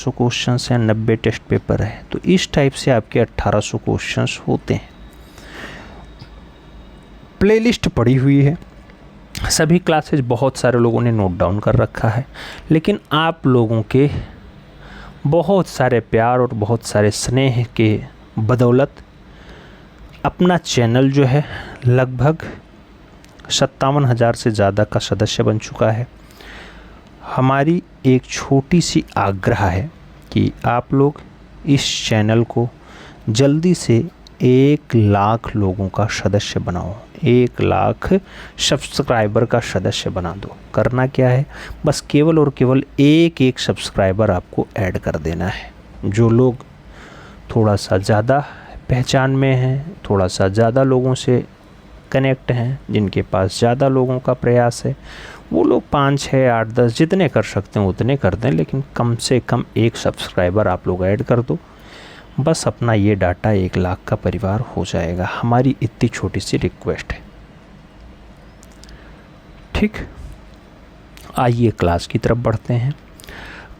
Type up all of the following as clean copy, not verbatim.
सौ क्वेश्चन हैं, 90 test paper है, तो इस टाइप से आपके 1800 क्वेश्चन होते हैं। प्लेलिस्ट पड़ी हुई है, सभी क्लासेज बहुत सारे लोगों ने नोट डाउन कर रखा है, लेकिन आप लोगों के बहुत सारे प्यार और बहुत सारे स्नेह के बदौलत अपना चैनल जो है लगभग 57,000 से ज़्यादा का सदस्य बन चुका है। हमारी एक छोटी सी आग्रह है कि आप लोग इस चैनल को जल्दी से 1 लाख लोगों का सदस्य बनाओ, 1 लाख सब्सक्राइबर का सदस्य बना दो। करना क्या है, बस केवल और केवल एक सब्सक्राइबर आपको ऐड कर देना है। जो लोग थोड़ा सा ज़्यादा पहचान में हैं, थोड़ा सा ज़्यादा लोगों से कनेक्ट हैं, जिनके पास ज़्यादा लोगों का प्रयास है, वो लोग 5, 6, 8, 10 जितने कर सकते हैं उतने कर दें, लेकिन कम से कम 1 सब्सक्राइबर आप लोग ऐड कर दो। बस अपना ये डाटा 1 लाख का परिवार हो जाएगा। हमारी इतनी छोटी सी रिक्वेस्ट है, ठीक। आइए क्लास की तरफ बढ़ते हैं।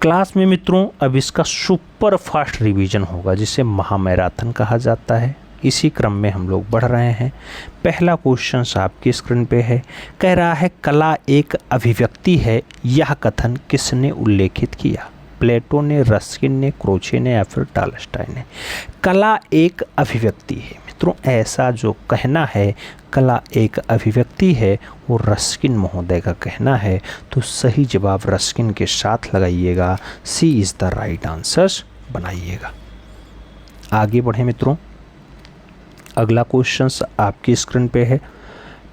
क्लास में मित्रों अब इसका सुपर फास्ट रिवीजन होगा, जिसे महामैराथन कहा जाता है। इसी क्रम में हम लोग बढ़ रहे हैं। पहला क्वेश्चन आपकी स्क्रीन पे है, कह रहा है कला एक अभिव्यक्ति है, यह कथन किसने उल्लेखित किया? प्लेटो ने, रस्किन ने, क्रोचे ने या फिर टॉलस्टॉय ने? कला एक अभिव्यक्ति है मित्रों, ऐसा जो कहना है कला एक अभिव्यक्ति है वो रस्किन महोदय का कहना है, तो सही जवाब रस्किन के साथ लगाइएगा, सी इज़ द राइट आंसर बनाइएगा। आगे बढ़े मित्रों, अगला क्वेश्चन आपकी स्क्रीन पे है,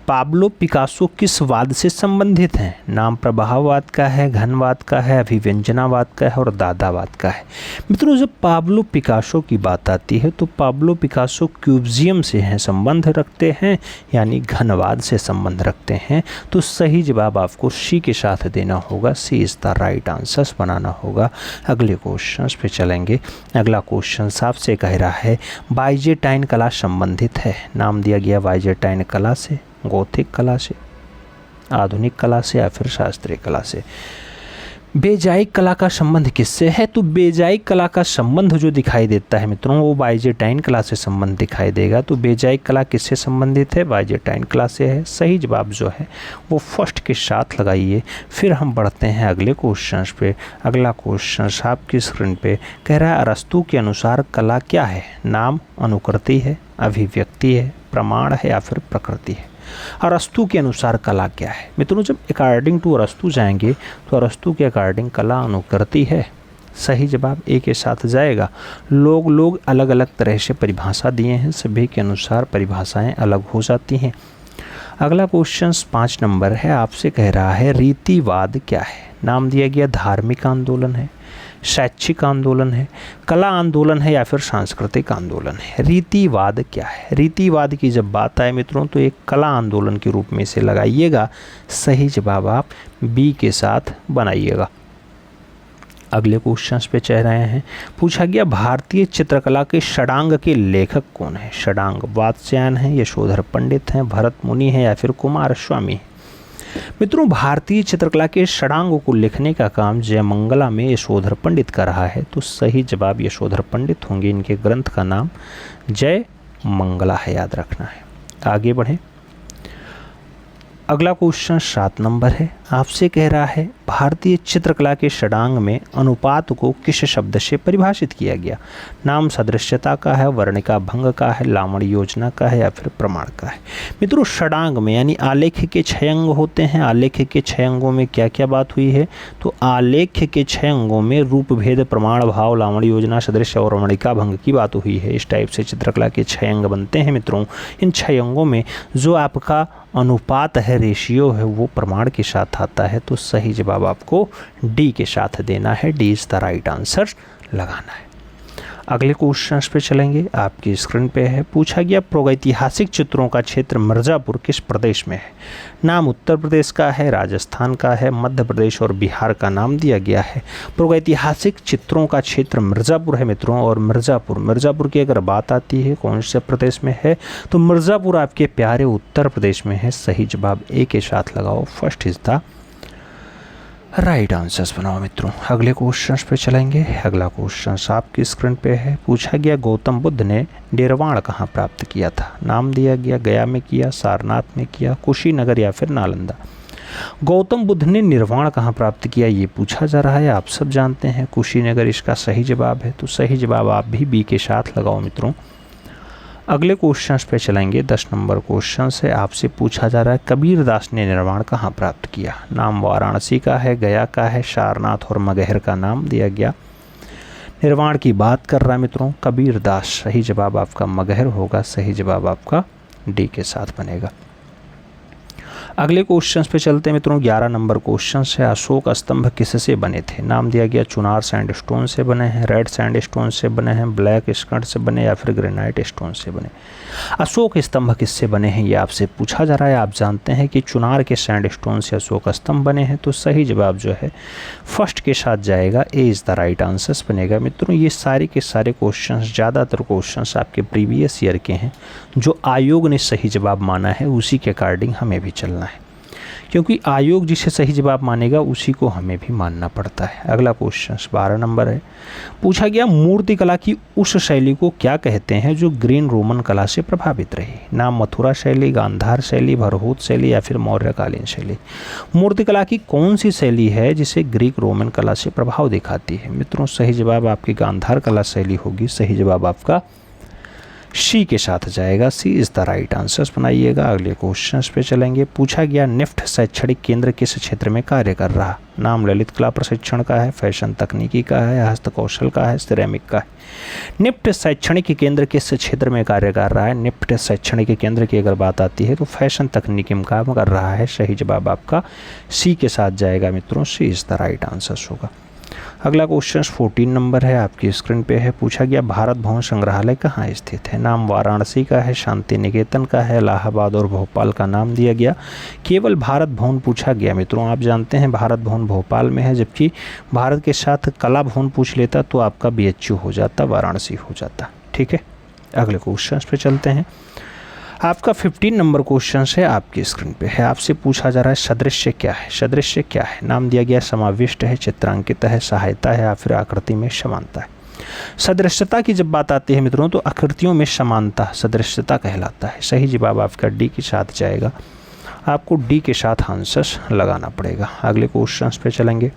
पाब्लो पिकासो किस वाद से संबंधित हैं? नाम प्रवाहवाद का है, घनवाद का है, अभिव्यंजनावाद का है और दादावाद का है। मित्रों जब पाब्लो पिकासो की बात आती है तो पाब्लो पिकासो क्यूबिज्म से हैं संबंध रखते हैं, यानी घनवाद से संबंध रखते हैं, तो सही जवाब आपको सी के साथ देना होगा, सी इज़ द राइट आंसर बनाना होगा। अगले क्वेश्चन पे चलेंगे। अगला क्वेश्चन आपसे कह रहा है बाइजेंटाइन कला संबंधित है। नाम दिया गया बाइजेंटाइन कला से, गौथिक कला से, आधुनिक कला से या फिर शास्त्रीय कला से। बेजाइक कला का संबंध किससे है? तो बेजाइक कला का संबंध जो दिखाई देता है मित्रों वो बाइजेंटाइन कला से संबंध दिखाई देगा। तो बेजाइक कला किससे संबंधित है? बाइजेंटाइन कला से है। सही जवाब जो है वो फर्स्ट के साथ लगाइए। फिर हम बढ़ते हैं अगले क्वेश्चन पे। अगला क्वेश्चन आपकी स्क्रीन पे कह रहा है अरस्तु के अनुसार कला क्या है? नाम, अनुकृति है, अभिव्यक्ति है, प्रमाण है या फिर प्रकृति है? अरस्तु के अनुसार कला क्या है? मित्रों जब अकॉर्डिंग टू अरस्तु जाएंगे तो अरस्तु के अकॉर्डिंग कला अनुकृति है। सही जवाब ए के साथ जाएगा। लोग अलग अलग तरह से परिभाषा दिए हैं, सभी के अनुसार परिभाषाएं अलग हो जाती हैं। अगला क्वेश्चन 5 नंबर है, आपसे कह रहा है रीतिवाद क्या है? नाम दिया गया धार्मिक आंदोलन है, शैक्षिक आंदोलन है, कला आंदोलन है या फिर सांस्कृतिक आंदोलन है? रीतिवाद क्या है? रीतिवाद की जब बात आए मित्रों तो एक कला आंदोलन के रूप में इसे लगाइएगा। सही जवाब आप बी के साथ बनाइएगा। अगले क्वेश्चन पे चल रहे हैं। पूछा गया भारतीय चित्रकला के षडांग के लेखक कौन है? षडांग वात्स्यायन है, यशोधर पंडित हैं, भरत मुनि है या फिर कुमार स्वामी है? मित्रों भारतीय चित्रकला के षडांग को लिखने का काम जयमंगला में यशोधर पंडित का रहा है, तो सही जवाब यशोधर पंडित होंगे। इनके ग्रंथ का नाम जय मंगला है, याद रखना है। आगे बढ़ें। अगला क्वेश्चन 7 नंबर है, आपसे कह रहा है भारतीय चित्रकला के षडांग में अनुपात को किस शब्द से परिभाषित किया गया? नाम सदृश्यता का है, वर्णिका भंग का है, लावण्य योजना का है या फिर प्रमाण का है? मित्रों षडांग में यानी आलेख के 6 अंग होते हैं। आलेख के 6 अंगों में क्या क्या बात हुई है? तो आलेख के 6 अंगों में रूप भेद, प्रमाण, भाव, लावण्य योजना, सदृश्य और वर्णिका भंग की बात हुई है। इस टाइप से चित्रकला के 6 अंग बनते हैं मित्रों। इन 6 अंगों में जो आपका अनुपात है, रेशियो है, वो प्रमाण के साथ आता है, तो सही जवाब आपको डी के साथ देना है। D is the right answer लगाना है। अगले क्वेश्चन पे चलेंगे, आपकी स्क्रीन पे है। पूछा गया प्रागैतिहासिक चित्रों का क्षेत्र मिर्ज़ापुर किस प्रदेश में है? नाम उत्तर प्रदेश का है, राजस्थान का है, मध्य प्रदेश और बिहार का नाम दिया गया है। प्रागैतिहासिक चित्रों का क्षेत्र मिर्ज़ापुर है मित्रों। और मिर्ज़ापुर की अगर बात आती है कौन से प्रदेश में है, तो मिर्ज़ापुर आपके प्यारे उत्तर प्रदेश में है। सही जवाब ए के साथ लगाओ, first is the right answers बनाओ मित्रों। अगले क्वेश्चन पे चलेंगे। अगला क्वेश्चन आपकी स्क्रीन पे है। पूछा गया गौतम बुद्ध ने निर्वाण कहाँ प्राप्त किया था? नाम दिया गया गया में किया, सारनाथ में किया, कुशीनगर या फिर नालंदा। गौतम बुद्ध ने निर्वाण कहाँ प्राप्त किया ये पूछा जा रहा है। आप सब जानते हैं कुशीनगर इसका सही जवाब है, तो सही जवाब आप भी बी के साथ लगाओ मित्रों। अगले क्वेश्चन पे चलेंगे। 10 नंबर क्वेश्चन से आपसे पूछा जा रहा है कबीरदास ने निर्वाण कहाँ प्राप्त किया? नाम वाराणसी का है, गया का है, सारनाथ और मगहर का नाम दिया गया। निर्वाण की बात कर रहा है मित्रों कबीरदास। सही जवाब आपका मगहर होगा। सही जवाब आपका डी के साथ बनेगा। अगले क्वेश्चन पे चलते हैं मित्रों। 11 नंबर क्वेश्चन है अशोक स्तंभ किससे बने थे? नाम दिया गया चुनार सैंडस्टोन से बने हैं, रेड सैंडस्टोन से बने हैं, ब्लैक स्कट से बने या फिर ग्रेनाइट स्टोन से बने। अशोक स्तंभ किससे बने हैं ये आपसे पूछा जा रहा है। आप जानते हैं कि चुनार के सैंडस्टोन से अशोक स्तंभ बने हैं, तो सही जवाब जो है फर्स्ट के साथ जाएगा। ए इज़ द राइट आंसर्स बनेगा मित्रों। ये सारे के सारे क्वेश्चन, ज़्यादातर क्वेश्चन आपके प्रीवियस ईयर के हैं। जो आयोग ने सही जवाब माना है उसी के अकॉर्डिंग हमें भी चलना है, क्योंकि आयोग जिसे सही जवाब मानेगा उसी को हमें भी मानना पड़ता है। अगला क्वेश्चन 12 नंबर है। पूछा गया मूर्तिकला की उस शैली को क्या कहते हैं जो ग्रीन रोमन कला से प्रभावित रही? नाम मथुरा शैली, गांधार शैली, भरहूत शैली या फिर मौर्यकालीन शैली। मूर्तिकला की कौन सी शैली है जिसे ग्रीक रोमन कला से प्रभाव दिखाती है? मित्रों सही जवाब आपकी गांधार कला शैली होगी। सही जवाब आपका सी के साथ जाएगा। सी इज़ द राइट आंसर्स बनाइएगा। अगले क्वेश्चन पे चलेंगे। पूछा गया निफ्ट शैक्षणिक केंद्र किस क्षेत्र में कार्य कर रहा? नाम ललित कला प्रशिक्षण का है, फैशन तकनीकी का है, हस्तकौशल का है, सिरेमिक का है। निफ्ट शैक्षणिक केंद्र किस क्षेत्र में कार्य कर रहा है? निफ्ट शैक्षणिक केंद्र की अगर बात आती है तो फैशन तकनीकी में काम कर रहा है। सही जवाब आपका सी के साथ जाएगा मित्रों। सी इज़ द राइट आंसर्स होगा। अगला क्वेश्चन 14 नंबर है, आपकी स्क्रीन पे है। पूछा गया भारत भवन संग्रहालय कहाँ स्थित है? नाम वाराणसी का है, शांति निकेतन का है, इलाहाबाद और भोपाल का नाम दिया गया। केवल भारत भवन पूछा गया मित्रों। आप जानते हैं भारत भवन भोपाल में है, जबकि भारत के साथ कला भवन पूछ लेता तो आपका BHU हो जाता, वाराणसी हो जाता। ठीक है, अगले क्वेश्चन पे चलते हैं। आपका 15 नंबर क्वेश्चन है, आपकी स्क्रीन पे है। आपसे पूछा जा रहा है सदृश्य क्या है? सदृश्य क्या है? नाम दिया गया समाविष्ट है, चित्रांकित है, सहायता है या फिर आकृति में समानता है। सदृश्यता की जब बात आती है मित्रों तो आकृतियों में समानता सदृश्यता कहलाता है। सही जवाब आपका डी के साथ जाएगा। आपको डी के साथ आंसर्स लगाना पड़ेगा। अगले क्वेश्चन पे चलेंगे।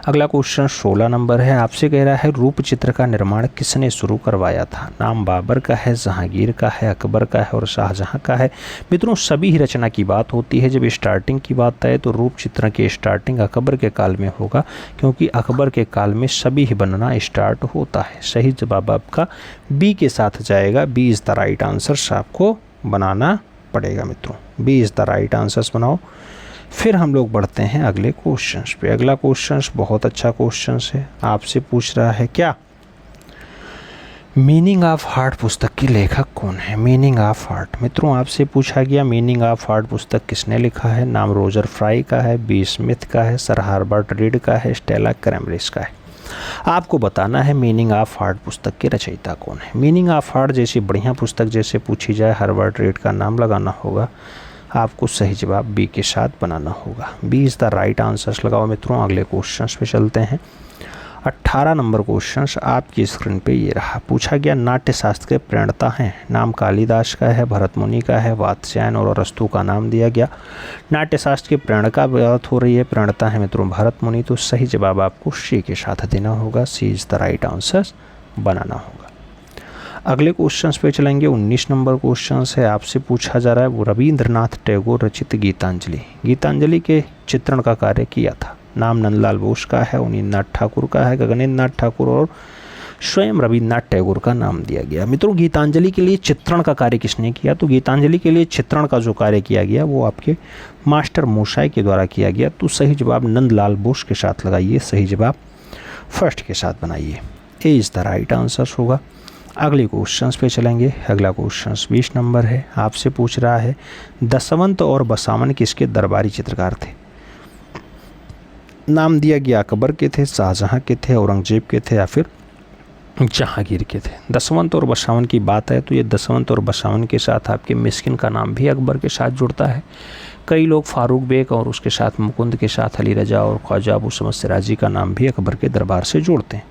अगला क्वेश्चन 16 नंबर है। आपसे कह रहा है रूप चित्र का निर्माण किसने शुरू करवाया था? नाम बाबर का है, जहांगीर का है, अकबर का है और शाहजहां का है। मित्रों सभी ही रचना की बात होती है। जब स्टार्टिंग की बात आए तो रूप चित्र की स्टार्टिंग अकबर के काल में होगा, क्योंकि अकबर के काल में सभी ही बनना स्टार्ट होता है। सही जवाब आपका बी के साथ जाएगा। B is the right answer आपको बनाना पड़ेगा मित्रों। B is the right answers बनाओ। फिर हम लोग बढ़ते हैं अगले क्वेश्चन पे। अगला क्वेश्चन बहुत अच्छा क्वेश्चन है। आपसे पूछ रहा है क्या मीनिंग ऑफ हार्ट पुस्तक की लेखक कौन है? मीनिंग ऑफ हार्ट मित्रों आपसे पूछा गया मीनिंग ऑफ हार्ट पुस्तक किसने लिखा है? नाम रोजर फ्राई का है, बी स्मिथ का है, सर हार्बर्ट रीड का है, स्टेला क्रैमरिस का है। आपको बताना है मीनिंग ऑफ हार्ट पुस्तक के रचयिता कौन है। मीनिंग ऑफ हार्ट जैसी बढ़िया पुस्तक जैसे पूछी जाए हार्बर्ट रीड का नाम लगाना होगा। आपको सही जवाब बी के साथ बनाना होगा। B is the right answers लगाओ मित्रों। अगले क्वेश्चन पे चलते हैं। 18 नंबर क्वेश्चन आपकी स्क्रीन पे ये रहा। पूछा गया नाट्य शास्त्र के प्रणेता हैं। नाम कालिदास का है, भरत मुनि का है, वात्स्यायन और अरस्तु का नाम दिया गया। नाट्य शास्त्र के प्रणेता बात हो रही है, प्रणेता है मित्रों भरत मुनि, तो सही जवाब आपको सी के साथ देना होगा। सी इज़ द राइट आंसर्स बनाना होगा। अगले क्वेश्चन पे चलेंगे। 19 नंबर क्वेश्चन है। आपसे पूछा जा रहा है वो रविंद्रनाथ टैगोर रचित गीतांजलि, गीतांजलि के चित्रण का कार्य किया था। नाम नंदलाल बोस का है, उन्नीनाथ ठाकुर का है, गगनेंद्र नाथ ठाकुर और स्वयं रविंद्रनाथ टैगोर का नाम दिया गया। मित्रों गीतांजलि के लिए चित्रण का कार्य किसने किया? तो गीतांजलि के लिए चित्रण का जो कार्य किया गया वो आपके मास्टर मोशाई के द्वारा किया गया। तो सही जवाब नंदलाल बोस के साथ लगाइए। सही जवाब फर्स्ट के साथ बनाइए। ए इज़ द राइट आंसर होगा। अगले क्वेश्चंस पे चलेंगे। अगला क्वेश्चन 20 नंबर है। आपसे पूछ रहा है दशवंत और बसावन किसके दरबारी चित्रकार थे? नाम दिया गया अकबर के थे, शाहजहां के थे, औरंगजेब के थे या फिर जहांगीर के थे। दशवंत और बसावन की बात है तो ये दशवंत और बसावन के साथ आपके मिस्किन का नाम भी अकबर के साथ जुड़ता है। कई लोग फारूक बेग और उसके साथ मुकुंद के साथ अली रजा और ख्वाजा अबू समद सिराजी का नाम भी अकबर के दरबार से जोड़ते हैं।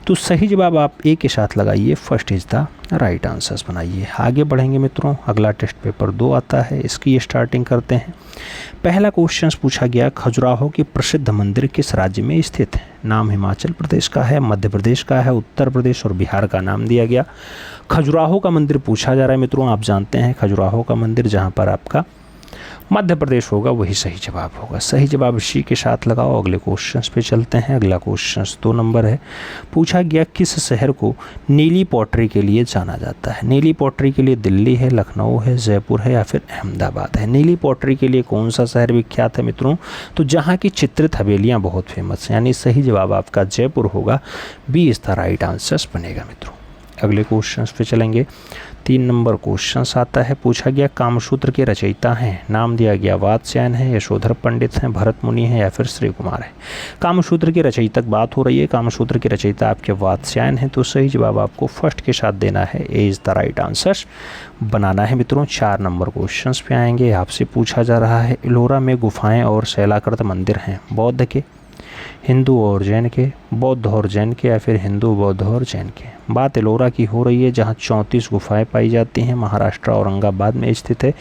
तो सही जवाब आप ए के साथ लगाइए, first is the right answers बनाइए। आगे बढ़ेंगे मित्रों, अगला टेस्ट पेपर 2 आता है, इसकी स्टार्टिंग करते हैं। पहला क्वेश्चन पूछा गया, खजुराहो की प्रसिद्ध मंदिर किस राज्य में स्थित है? नाम हिमाचल प्रदेश का है, मध्य प्रदेश का है, उत्तर प्रदेश और बिहार का नाम दिया गया। खजुराहो का मंदिर पूछा जा रहा है मित्रों, आप जानते हैं खजुराहो का मंदिर जहाँ पर आपका मध्य प्रदेश होगा वही सही जवाब होगा। सही जवाब सी के साथ लगाओ। अगले क्वेश्चन पे चलते हैं। अगला क्वेश्चन 2 नंबर है, पूछा गया किस शहर को नीली पॉटरी के लिए जाना जाता है? नीली पॉटरी के लिए दिल्ली है, लखनऊ है, जयपुर है या फिर अहमदाबाद है? नीली पॉटरी के लिए कौन सा शहर विख्यात है मित्रों? तो जहाँ की चित्रित हवेलियाँ बहुत फेमस हैं, यानी सही जवाब आपका जयपुर होगा। B is the right answers बनेगा मित्रों। अगले क्वेश्चन पे चलेंगे। 3 नंबर क्वेश्चन आता है, पूछा गया कामसूत्र के रचयिता हैं? नाम दिया गया वात्स्यायन है, यशोधर पंडित हैं, भरत मुनि हैं या फिर श्री कुमार है? कामसूत्र के रचयिता बात हो रही है, कामसूत्र के रचयिता आपके वात्स्यायन हैं, तो सही जवाब आपको फर्स्ट के साथ देना है, A is the right answer बनाना है मित्रों। 4 नंबर क्वेश्चन पे आएंगे। आपसे पूछा जा रहा है, एलोरा में गुफाएँ और शैलाकृत मंदिर हैं, बौद्ध के, हिंदू और जैन के, बौद्ध और जैन के या फिर हिंदू बौद्ध और जैन के? बात एलोरा की हो रही है जहां 34 गुफाएं पाई जाती हैं, महाराष्ट्र औरंगाबाद में स्थित है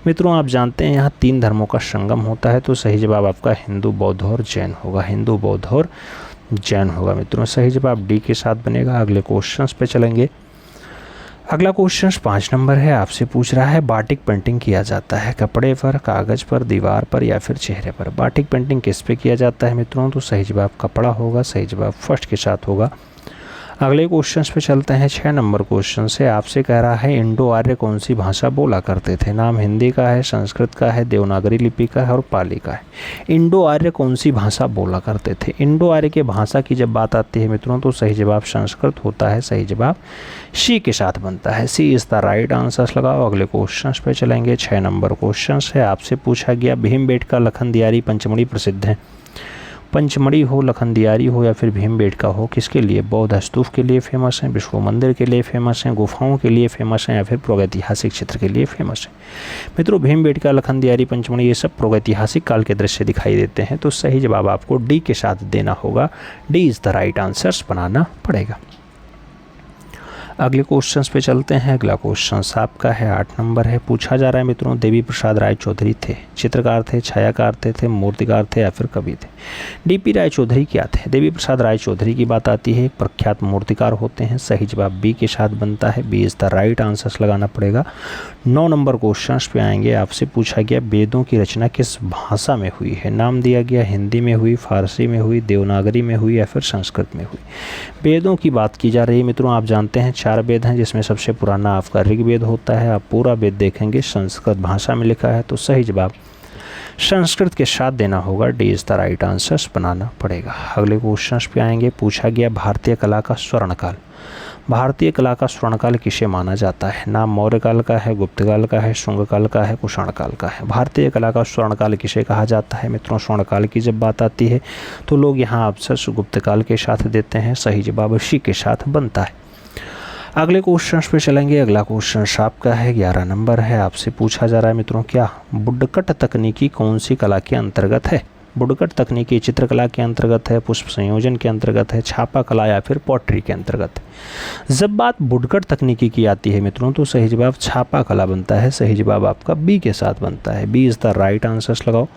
मित्रों। आप जानते हैं यहां 3 धर्मों का संगम होता है, तो सही जवाब आपका हिंदू बौद्ध और जैन होगा, हिंदू बौद्ध और जैन होगा मित्रों। सही जवाब डी के साथ बनेगा। अगले क्वेश्चन पे चलेंगे। अगला क्वेश्चन 5 नंबर है, आपसे पूछ रहा है बाटिक पेंटिंग किया जाता है कपड़े पर, कागज़ पर, दीवार पर या फिर चेहरे पर? बाटिक पेंटिंग किस पे किया जाता है मित्रों? तो सही जवाब कपड़ा होगा, सही जवाब फर्स्ट के साथ होगा। अगले क्वेश्चन पे चलते हैं। 6 नंबर क्वेश्चन से आपसे कह रहा है, इंडो आर्य कौन सी भाषा बोला करते थे? नाम हिंदी का है, संस्कृत का है, देवनागरी लिपि का है और पाली का है। इंडो आर्य कौन सी भाषा बोला करते थे? इंडो आर्य के भाषा की जब बात आती है मित्रों, तो सही जवाब संस्कृत होता है, सही जवाब सी के साथ बनता है, सी इज़ द राइट आंसर लगाओ। अगले क्वेश्चन पे चलेंगे। 6 नंबर क्वेश्चन है, आपसे पूछा गया भीमबेटका लखनदियारी पंचमढ़ी प्रसिद्ध हैं। पंचमढ़ी हो, लखनदियारी हो या फिर भीमबेटका हो, किसके लिए? बौद्ध स्तूप के लिए फेमस हैं, विष्णु मंदिर के लिए फेमस हैं, गुफाओं के लिए फेमस हैं या फिर प्रागैतिहासिक क्षेत्र के लिए फेमस हैं? मित्रों भीमबेटका, लखनदियारी, पंचमढ़ी ये सब प्रागैतिहासिक काल के दृश्य दिखाई देते हैं, तो सही जवाब आपको डी के साथ देना होगा, D is the right answers बनाना पड़ेगा। अगले क्वेश्चन पे चलते हैं। अगला क्वेश्चन आपका है 8 नंबर है, पूछा जा रहा है मित्रों देवी प्रसाद राय चौधरी थे चित्रकार थे, छायाकार थे, मूर्तिकार थे या फिर कवि थे? डीपी राय चौधरी क्या थे? देवी प्रसाद राय चौधरी की बात आती है, प्रख्यात मूर्तिकार होते हैं, सही जवाब बी के साथ बनता है, B is the right answers लगाना पड़ेगा। 9 नंबर क्वेश्चन पे आएंगे। आपसे पूछा गया वेदों की रचना किस भाषा में हुई है? नाम दिया गया हिंदी में हुई, फारसी में हुई, देवनागरी में हुई या फिर संस्कृत में हुई? वेदों की बात की जा रही है मित्रों। आप जानते हैं 4 वेद हैं, जिसमें सबसे पुराना आपका ऋग्वेद होता है। आप पूरा वेद देखेंगे संस्कृत भाषा में लिखा है, तो सही जवाब संस्कृत के साथ देना होगा, D is the right answers बनाना पड़ेगा। अगले क्वेश्चन पे आएंगे। पूछा गया भारतीय कला का स्वर्णकाल, भारतीय कला का स्वर्णकाल किसे माना जाता है? नाम मौर्य काल का है, गुप्त काल का है, शुंग काल का है, कुषाण काल का है? भारतीय कला का स्वर्णकाल किसे कहा जाता है मित्रों? स्वर्णकाल की जब बात आती है तो लोग यहाँ अक्सर गुप्त काल के साथ देते हैं, सही जवाब सी के साथ बनता है। अगले क्वेश्चन पे चलेंगे। अगला क्वेश्चन आपका है 11 नंबर है, आपसे पूछा जा रहा है मित्रों क्या वुडकट तकनीकी कौन सी कला के अंतर्गत है? वुडकट तकनीकी चित्रकला के अंतर्गत है, पुष्प संयोजन के अंतर्गत है, छापा कला या फिर पॉटरी के अंतर्गत है? जब बात वुडकट तकनीकी की आती है मित्रों, तो सही जवाब छापा कला बनता है, सही जवाब आपका बी के साथ बनता है, B is the right answers लगाओ।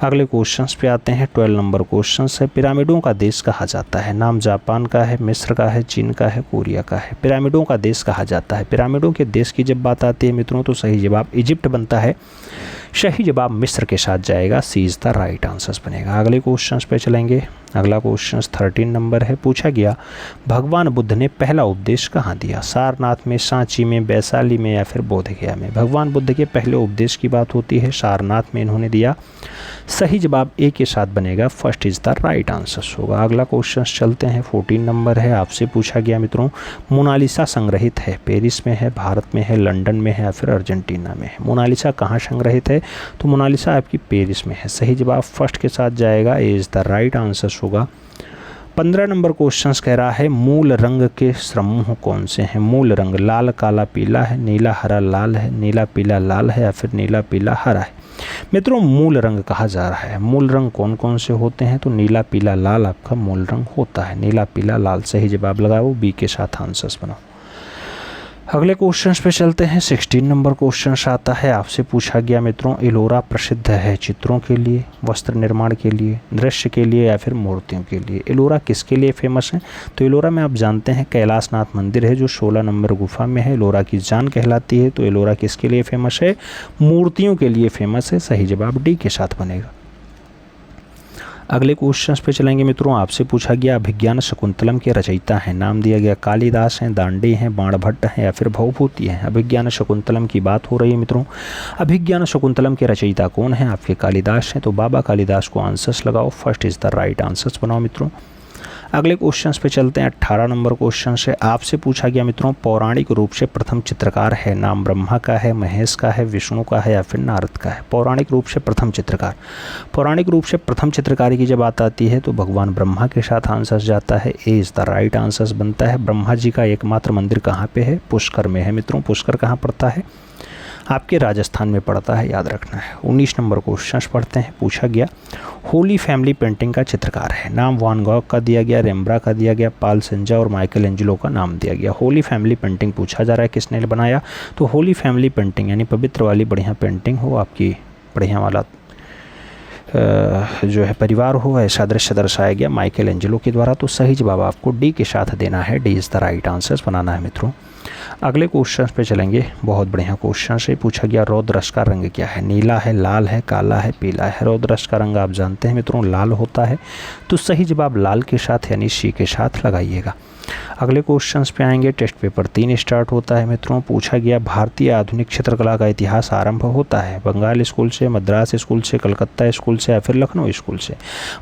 अगले क्वेश्चंस पे आते हैं। 12 नंबर क्वेश्चन है, पिरामिडों का देश कहा जाता है? नाम जापान का है, मिस्र का है, चीन का है, कोरिया का है? पिरामिडों का देश कहा जाता है। पिरामिडों के देश की जब बात आती है मित्रों, तो सही जवाब इजिप्ट बनता है, सही जवाब मिस्र के साथ जाएगा, सी इज़ द राइट आंसर्स बनेगा। अगले क्वेश्चंस पे चलेंगे। अगला क्वेश्चन 13 नंबर है, पूछा गया भगवान बुद्ध ने पहला उपदेश कहाँ दिया? सारनाथ में, सांची में, वैशाली में या फिर बोधगया में? भगवान बुद्ध के पहले उपदेश की बात होती है, सारनाथ में इन्होंने दिया, सही जवाब ए के साथ बनेगा, first is the right answers होगा। अगला क्वेश्चन चलते हैं। 14 नंबर है, आपसे पूछा गया मित्रों मोनालिसा संग्रहित है पेरिस में है, भारत में है, लंदन में है या फिर अर्जेंटीना में है? मोनालिसा कहाँ संग्रहित है? तो मोनालिसा आपकी पेरिस में है, सही जवाब फर्स्ट के साथ जाएगा, ए इज़ द राइट आंसर्स होगा। 15 नंबर क्वेश्चन कह रहा है मूल रंग के समूह कौन से हैं। मूल रंग लाल काला पीला है, नीला हरा लाल है, नीला पीला लाल है या फिर नीला पीला हरा है। मित्रों मूल रंग कहा जा रहा है, मूल रंग कौन कौन से होते हैं, तो नीला पीला लाल आपका मूल रंग होता है। नीला पीला लाल सही जवाब लगाओ, बी के साथ आंसर्स बनाओ। अगले क्वेश्चन पे चलते हैं। 16 नंबर क्वेश्चन आता है, आपसे पूछा गया मित्रों एलोरा प्रसिद्ध है चित्रों के लिए, वस्त्र निर्माण के लिए, दृश्य के लिए या फिर मूर्तियों के लिए। एलोरा किसके लिए फेमस है, तो एलोरा में आप जानते हैं कैलाशनाथ मंदिर है जो 16 नंबर गुफा में है, एलोरा की जान कहलाती है। तो एलोरा किसके लिए फेमस है, मूर्तियों के लिए फेमस है। सही जवाब डी के साथ बनेगा। अगले क्वेश्चन पे चलेंगे मित्रों, आपसे पूछा गया अभिज्ञान शकुंतलम के रचयिता हैं। नाम दिया गया कालिदास हैं, दांडी हैं, बाणभट्ट हैं या फिर भवभूति हैं। अभिज्ञान शकुंतलम की बात हो रही है मित्रों। अभिज्ञान शकुंतलम के रचयिता कौन है, आपके कालिदास हैं। तो बाबा कालिदास को आंसर्स लगाओ, first is the right answers बनाओ मित्रों। अगले क्वेश्चन पे चलते हैं। 18 नंबर क्वेश्चन से आपसे पूछा गया मित्रों पौराणिक रूप से प्रथम चित्रकार है। नाम ब्रह्मा का है, महेश का है, विष्णु का है या फिर नारद का है। पौराणिक रूप से प्रथम चित्रकार, पौराणिक रूप से प्रथम चित्रकारी की जब बात आती है तो भगवान ब्रह्मा के साथ आंसर्स जाता है, A is the right answers बनता है। ब्रह्मा जी का एकमात्र मंदिर कहाँ पे है, पुष्कर में है मित्रों। पुष्कर कहाँ पड़ता है, आपके राजस्थान में पड़ता है, याद रखना है। 19 नंबर क्वेश्चन पढ़ते हैं। पूछा गया होली फैमिली पेंटिंग का चित्रकार है। नाम वान गॉग का दिया गया, रेम्ब्रा का दिया गया, पाल सेंजा और माइकल एंजेलो का नाम दिया गया। होली फैमिली पेंटिंग पूछा जा रहा है किसने बनाया, तो होली फैमिली पेंटिंग यानी पवित्र वाली बढ़िया पेंटिंग हो, आपकी बढ़िया वाला जो है परिवार हो, ऐसा दृश्य दर्शाया गया माइकल एंजेलो के द्वारा। तो सही जवाब आपको डी के साथ देना है, D is the right answers बनाना है मित्रों। अगले क्वेश्चन पे चलेंगे, बहुत बढ़िया क्वेश्चन से पूछा गया रौद्ररस का रंग क्या है। नीला है, लाल है, काला है, पीला है। रौद्ररस का रंग आप जानते हैं मित्रों लाल होता है। तो सही जवाब लाल के साथ यानी सी के साथ लगाइएगा। अगले क्वेश्चंस पे आएंगे। टेस्ट पेपर 3 स्टार्ट होता है मित्रों। पूछा गया भारतीय आधुनिक चित्रकला का इतिहास आरंभ होता है बंगाल स्कूल से, मद्रास स्कूल से, कलकत्ता स्कूल से या फिर लखनऊ स्कूल से।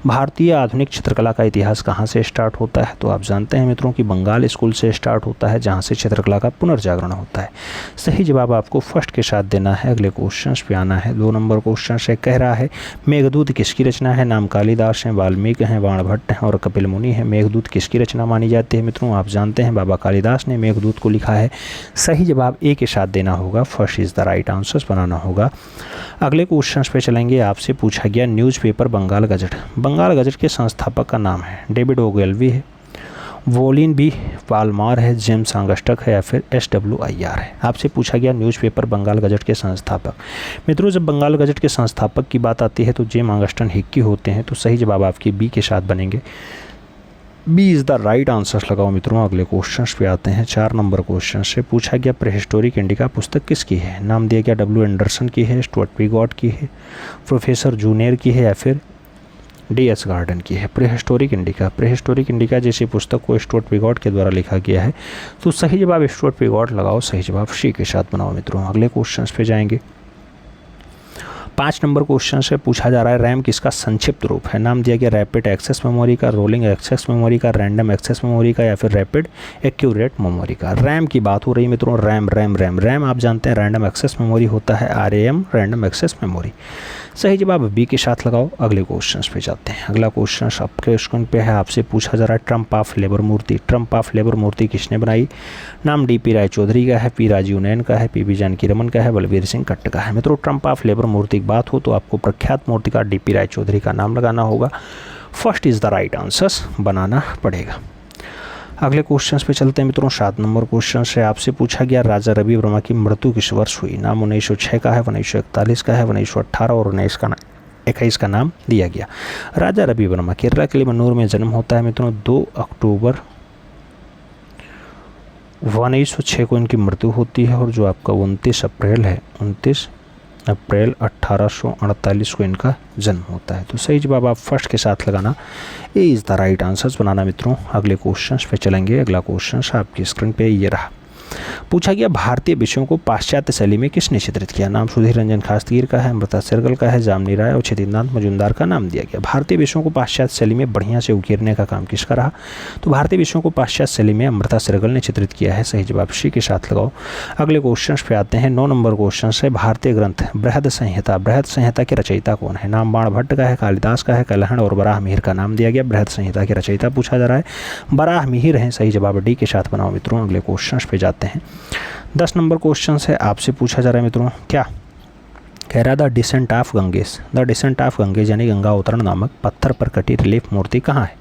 भारतीय आधुनिक चित्रकला का इतिहास कहाँ से स्टार्ट होता है, तो आप जानते हैं मित्रों कि बंगाल स्कूल से स्टार्ट होता है जहाँ से चित्रकला का पुनर्जागरण होता है। सही जवाब आपको फर्स्ट के साथ देना है। अगले क्वेश्चन पे आना है। 2 नंबर क्वेश्चन से कह रहा है मेघदूत किसकी रचना है। नाम कालिदास हैं, वाल्मीकि हैं, बाणभट्ट हैं और कपिल मुनि हैं। मेघदूत किसकी रचना मानी जाती है मित्रों, आप जानते हैं बाबा कालिदास ने मेघदूत को लिखा है। सही जवाब ए के साथ देना होगा, first is the right answers बनाना होगा। अगले क्वेश्चन पे चलेंगे। आपसे पूछा गया newspaper Bengal Gazette, Bengal Gazette के संस्थापक का नाम है डेविड ओगेलवी है, वोलिन बी पालमार है, जेम्स आंगस्टक है या फिर SW अय्यर है। आपसे पूछा गया न्यूज़पेपर बंगाल गजट के संस्थापक। मित्रों जब बंगाल गजट के संस्थापक की बात आती है तो जेम आंगस्टन हिक्की होते हैं। तो सही जवाब आपके बी के साथ बनेंगे, B is the right answers लगाओ मित्रों। अगले क्वेश्चन पे आते हैं। 4 नंबर क्वेश्चन से पूछा गया प्रीहिस्टोरिक इंडिका पुस्तक किसकी है। नाम दिया गया W एंडरसन की है, स्टुअर्ट पिगॉट की है, प्रोफेसर जूनियर की है या फिर DS गार्डन की है। प्रीहिस्टोरिक इंडिका, प्रीहिस्टोरिक इंडिका जैसी पुस्तक को स्टुअर्ट पिगॉट के द्वारा लिखा गया है। तो सही जवाब स्टुअर्ट पिगॉट लगाओ, सही जवाब सी के साथ बनाओ मित्रों। अगले क्वेश्चन पे जाएंगे। 5 नंबर क्वेश्चन से पूछा जा रहा है रैम किसका संक्षिप्त रूप है। नाम दिया गया रैपिड एक्सेस मेमोरी का, रोलिंग एक्सेस मेमोरी का, रैंडम एक्सेस मेमोरी का या फिर रैपिड एक्यूरेट मेमोरी का। रैम की बात हो रही है मित्रों, रैम रैम रैम रैम आप जानते हैं रैंडम एक्सेस मेमोरी होता है, RAM रैंडम एक्सेस मेमोरी। सही जवाब बी के साथ लगाओ। अगले क्वेश्चन पे जाते हैं। अगला क्वेश्चन आपके स्क्रीन पे है। आपसे पूछा जा रहा है ट्रम्प ऑफ लेबर मूर्ति, ट्रम्प ऑफ लेबर मूर्ति किसने बनाई। नाम DP राय चौधरी का है, P राजीव नयन का है, PB जानकी रमन का है, बलबीर सिंह कट्ट का है। मित्रों ट्रम्प ऑफ लेबर मूर्ति की बात हो तो आपको प्रख्यात मूर्तिकार DP राय चौधरी का नाम लगाना होगा, first is the right answers बनाना पड़ेगा। अगले क्वेश्चन पे चलते हैं मित्रों। 7 नंबर क्वेश्चन से आपसे पूछा गया राजा रवि वर्मा की मृत्यु किस वर्ष हुई। नाम 1906 का है, 1941 का है, 1918 और 1921 का नाम दिया गया। राजा रवि वर्मा केरला के लिमनूर में जन्म होता है मित्रों। 2 अक्टूबर 1906 को इनकी मृत्यु होती है और जो आपका 29 अप्रैल है, 29 अप्रैल 1848 को इनका जन्म होता है। तो सही जवाब आप फर्स्ट के साथ लगाना, A is the right answers बनाना मित्रों। अगले क्वेश्चन पे चलेंगे। अगला क्वेश्चन आपकी स्क्रीन पे ये रहा। पूछा गया भारतीय विषयों को पाश्चात्य शैली में किसने चित्रित किया? नाम सुधीर रंजन खासगीर का है, अमृता शेरगिल का है, जामनी राय और क्षितिनाथ मजुमदार का नाम दिया गया। भारतीय विषयों को पाश्चात्य शैली में बढ़िया से उकेरने का काम किसका रहा? तो भारतीय विषयों को पाश्चात्य शैली में अमृता शेरगिल ने चित्रित किया है। सही जवाब सी के साथ लगाओ। अगले क्वेश्चन पे आते हैं। 9 नंबर क्वेश्चन है, भारतीय ग्रंथ बृहद संहिता, बृहद संहिता के रचयिता कौन है? नाम बाणभट्ट का है, कालिदास का है, कलहण और बराह मिहिर का नाम दिया गया। बृहद संहिता के रचयिता पूछा जा रहा है, बराह मिहिर है। सही जवाब डी के साथ बनाओ मित्रों। अगले क्वेश्चन पे जाते हैं। 10 नंबर क्वेश्चन है, आपसे पूछा जा रहा है मित्रों, क्या कह रहा है? The descent of Ganges, the descent of Ganges यानी गंगा अवतरण नामक पत्थर पर कटी रिलीफ मूर्ति कहाँ है?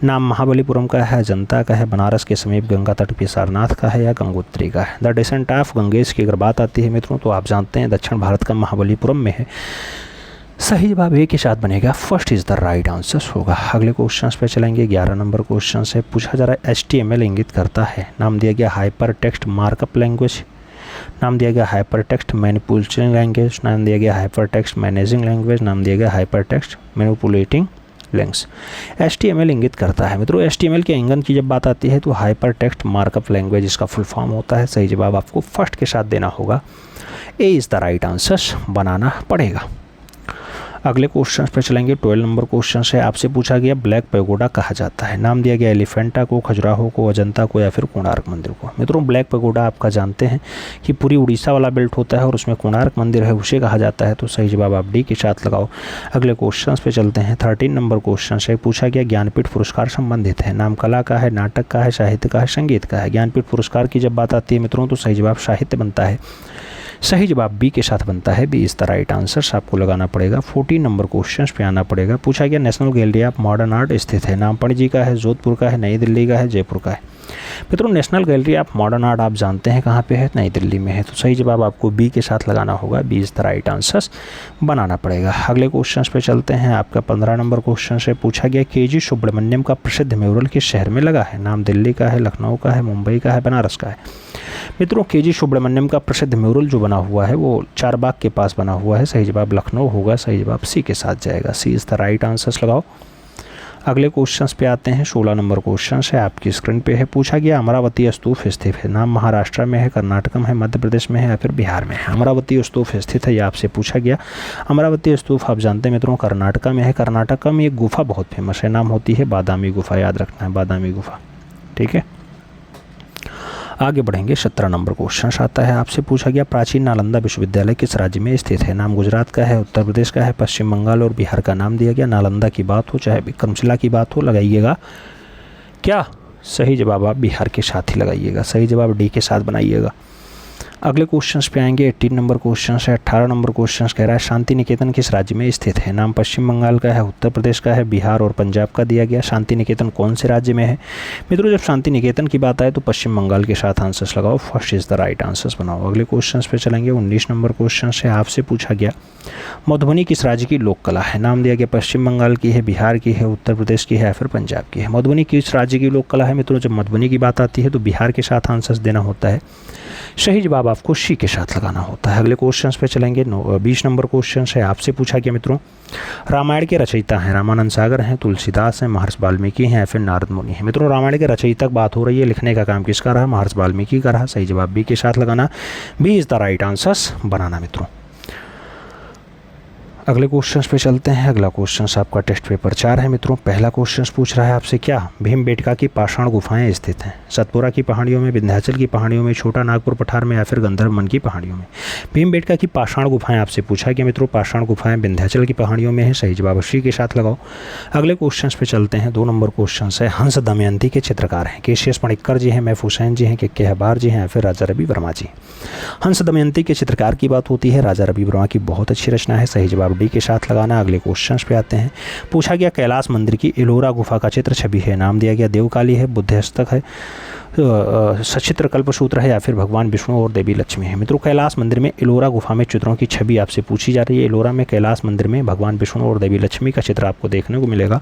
नाम महाबलीपुरम का है, अजंता का है, बनारस के समीप गंगा तट पे सारनाथ का है या गंगोत्री का है? द डिसेंट ऑफ गंगेज की अगर बात आती है मित्रों तो आप जानते हैं दक्षिण भारत का महाबलीपुरम में है। सही जवाब ए के साथ बनेगा, first is the right answer होगा। अगले क्वेश्चन पे चलेंगे। 11 नंबर क्वेश्चन से पूछा जा रहा है, HTML इंगित करता है? नाम दिया गया हाइपर टेक्स्ट मार्कअप लैंग्वेज, नाम दिया गया हाइपर टेक्स्ट मैनिपुलेटिंग लैंग्वेज, नाम दिया गया हाइपर टेक्स्ट मैनेजिंग लैंग्वेज, नाम दिया गया hyper text manipulating language. HTML इंगित करता है मित्रों। HTML के इंगन की जब बात आती है तो हाइपर टेक्स्ट मार्कअप लैंग्वेज इसका फुल फॉर्म होता है। सही जवाब आपको फर्स्ट के साथ देना होगा, A is the right answer बनाना पड़ेगा। अगले क्वेश्चन पे चलेंगे। 12 नंबर क्वेश्चन से आपसे पूछा गया, ब्लैक पैगोडा कहा जाता है? नाम दिया गया एलिफेंटा को, खजुराहो को, अजंता को या फिर कोणार्क मंदिर को? मित्रों ब्लैक पैगोडा आपका जानते हैं कि पूरी उड़ीसा वाला बेल्ट होता है और उसमें कोणार्क मंदिर है, उसे कहा जाता है। तो सही जवाब आप डी के साथ लगाओ। अगले क्वेश्चन पे चलते हैं। 13 नंबर क्वेश्चन से पूछा गया, ज्ञानपीठ पुरस्कार संबंधित है? नाम कला का है, नाटक का है, साहित्य का है, संगीत का है? ज्ञानपीठ पुरस्कार की जब बात आती है मित्रों तो सही जवाब साहित्य बनता है। सही जवाब बी के साथ बनता है, B is the right answer आपको लगाना पड़ेगा। 14 नंबर क्वेश्चन पे आना पड़ेगा। पूछा गया, national gallery of modern art स्थित है? नाम पणजी का है, जोधपुर का है, नई दिल्ली का है, जयपुर का है? मित्रों national gallery of modern art आप जानते हैं कहाँ पे है? नई दिल्ली में है। तो सही जवाब आपको बी के साथ लगाना होगा, B is the right answer बनाना पड़ेगा। अगले क्वेश्चन पे चलते हैं। आपका 15 नंबर क्वेश्चन से पूछा गया, KG सुब्रमण्यम का प्रसिद्ध म्यूरल किस शहर में लगा है? नाम दिल्ली का है, लखनऊ का है, मुंबई का है, बनारस का है? मित्रों KG सुब्रमण्यम का प्रसिद्ध म्यूरल जो बना हुआ है वो चारबाग के पास बना हुआ है। सही जवाब लखनऊ होगा। सही जवाब सी के साथ जाएगा, सी इज़ द राइट आंसर लगाओ। अगले क्वेश्चंस पे आते हैं। 16 नंबर क्वेश्चन है आपकी स्क्रीन पे है। पूछा गया, अमरावती स्तूप स्थित है? नाम महाराष्ट्र में है, कर्नाटक में है, मध्य प्रदेश में है या फिर बिहार में है? अमरावती स्तूप स्थित है, ये आपसे पूछा गया। अमरावती स्तूप आप जानते हैं मित्रों कर्नाटका में है। कर्नाटका में एक गुफा बहुत फेमस है, नाम होती है बादामी गुफा, याद रखना है बादामी गुफा, ठीक है। आगे बढ़ेंगे। 17 नंबर क्वेश्चन आता है आपसे पूछा गया, प्राचीन नालंदा विश्वविद्यालय किस राज्य में स्थित है? नाम गुजरात का है, उत्तर प्रदेश का है, पश्चिम बंगाल और बिहार का नाम दिया गया। नालंदा की बात हो चाहे विक्रमशिला की बात हो, लगाइएगा क्या? सही जवाब आप बिहार के साथ ही लगाइएगा। सही जवाब डी के साथ बनाइएगा। अगले क्वेश्चंस पे आएंगे। 18 नंबर क्वेश्चन है। 18 नंबर क्वेश्चन कह रहा है, शांति निकेतन किस राज्य में स्थित है? नाम पश्चिम बंगाल का है, उत्तर प्रदेश का है, बिहार और पंजाब का दिया गया। शांति निकेतन कौन से राज्य में है? मित्रों जब शांति निकेतन की बात आए तो पश्चिम बंगाल के साथ आंसर्स लगाओ, first is the right answers बनाओ। अगले क्वेश्चन पे चलेंगे। 19 नंबर क्वेश्चन से आपसे पूछा गया, मधुबनी किस राज्य की लोक कला है? नाम दिया गया पश्चिम बंगाल की है, बिहार की है, उत्तर प्रदेश की है या फिर पंजाब की है? मधुबनी किस राज्य की लोक कला है? मित्रों जब मधुबनी की बात आती है तो बिहार के साथ आंसर्स देना होता है। सही जवाब आपको सी के साथ लगाना होता है। अगले क्वेश्चन पे चलेंगे। 20 नंबर क्वेश्चन है आपसे पूछा गया मित्रों, रामायण के रचयिता हैं? रामानंद सागर हैं, तुलसीदास हैं, महर्षि वाल्मीकि हैं या फिर नारद मुनि हैं? मित्रों रामायण के रचयिता बात हो रही है, लिखने का काम किसका रहा? महर्षि वाल्मीकि का रहा। सही जवाब बी के साथ लगाना, B is the right answer बनाना मित्रों। अगले क्वेश्चन पे चलते हैं। अगला क्वेश्चन आपका टेस्ट पेपर 4 है मित्रों। पहला क्वेश्चन पूछ रहा है आपसे, क्या भीमबेटका की पाषाण गुफाएं स्थित हैं? सतपुरा की पहाड़ियों में, विंध्याचल की पहाड़ियों में, छोटा नागपुर पठार में या फिर गंधर्ववन की पहाड़ियों में? भीमबेटका की पाषाण गुफाएं आपसे पूछा गया मित्रों। पाषाण गुफाएं विंध्याचल की पहाड़ियों में है। सही जवाब सी के साथ लगाओ। अगले क्वेश्चन पे चलते हैं। 2 नंबर क्वेश्चन है, हंस दमयंती के चित्रकार हैं? केसीएस पणिक्कर जी हैं, महफूज हुसैन जी हैं, के हबार जी हैं या फिर राजा रवि वर्मा जी? हंस दमयंती के चित्रकार की बात होती है, राजा रवि वर्मा की बहुत अच्छी रचना है। सही जवाब डी के साथ लगाना। अगले क्वेश्चन पे आते हैं। पूछा गया, कैलाश मंदिर की एलोरा गुफा का चित्र छवि है? नाम दिया गया देवकाली है, बुद्ध हस्तक है, सचित्र कल्पसूत्र है या फिर भगवान विष्णु और देवी लक्ष्मी है? मित्रों कैलाश मंदिर में एलोरा गुफा में चित्रों की छवि आपसे पूछी जा रही है। एलोरा में कैलाश मंदिर में भगवान विष्णु और देवी लक्ष्मी का चित्र आपको देखने को मिलेगा।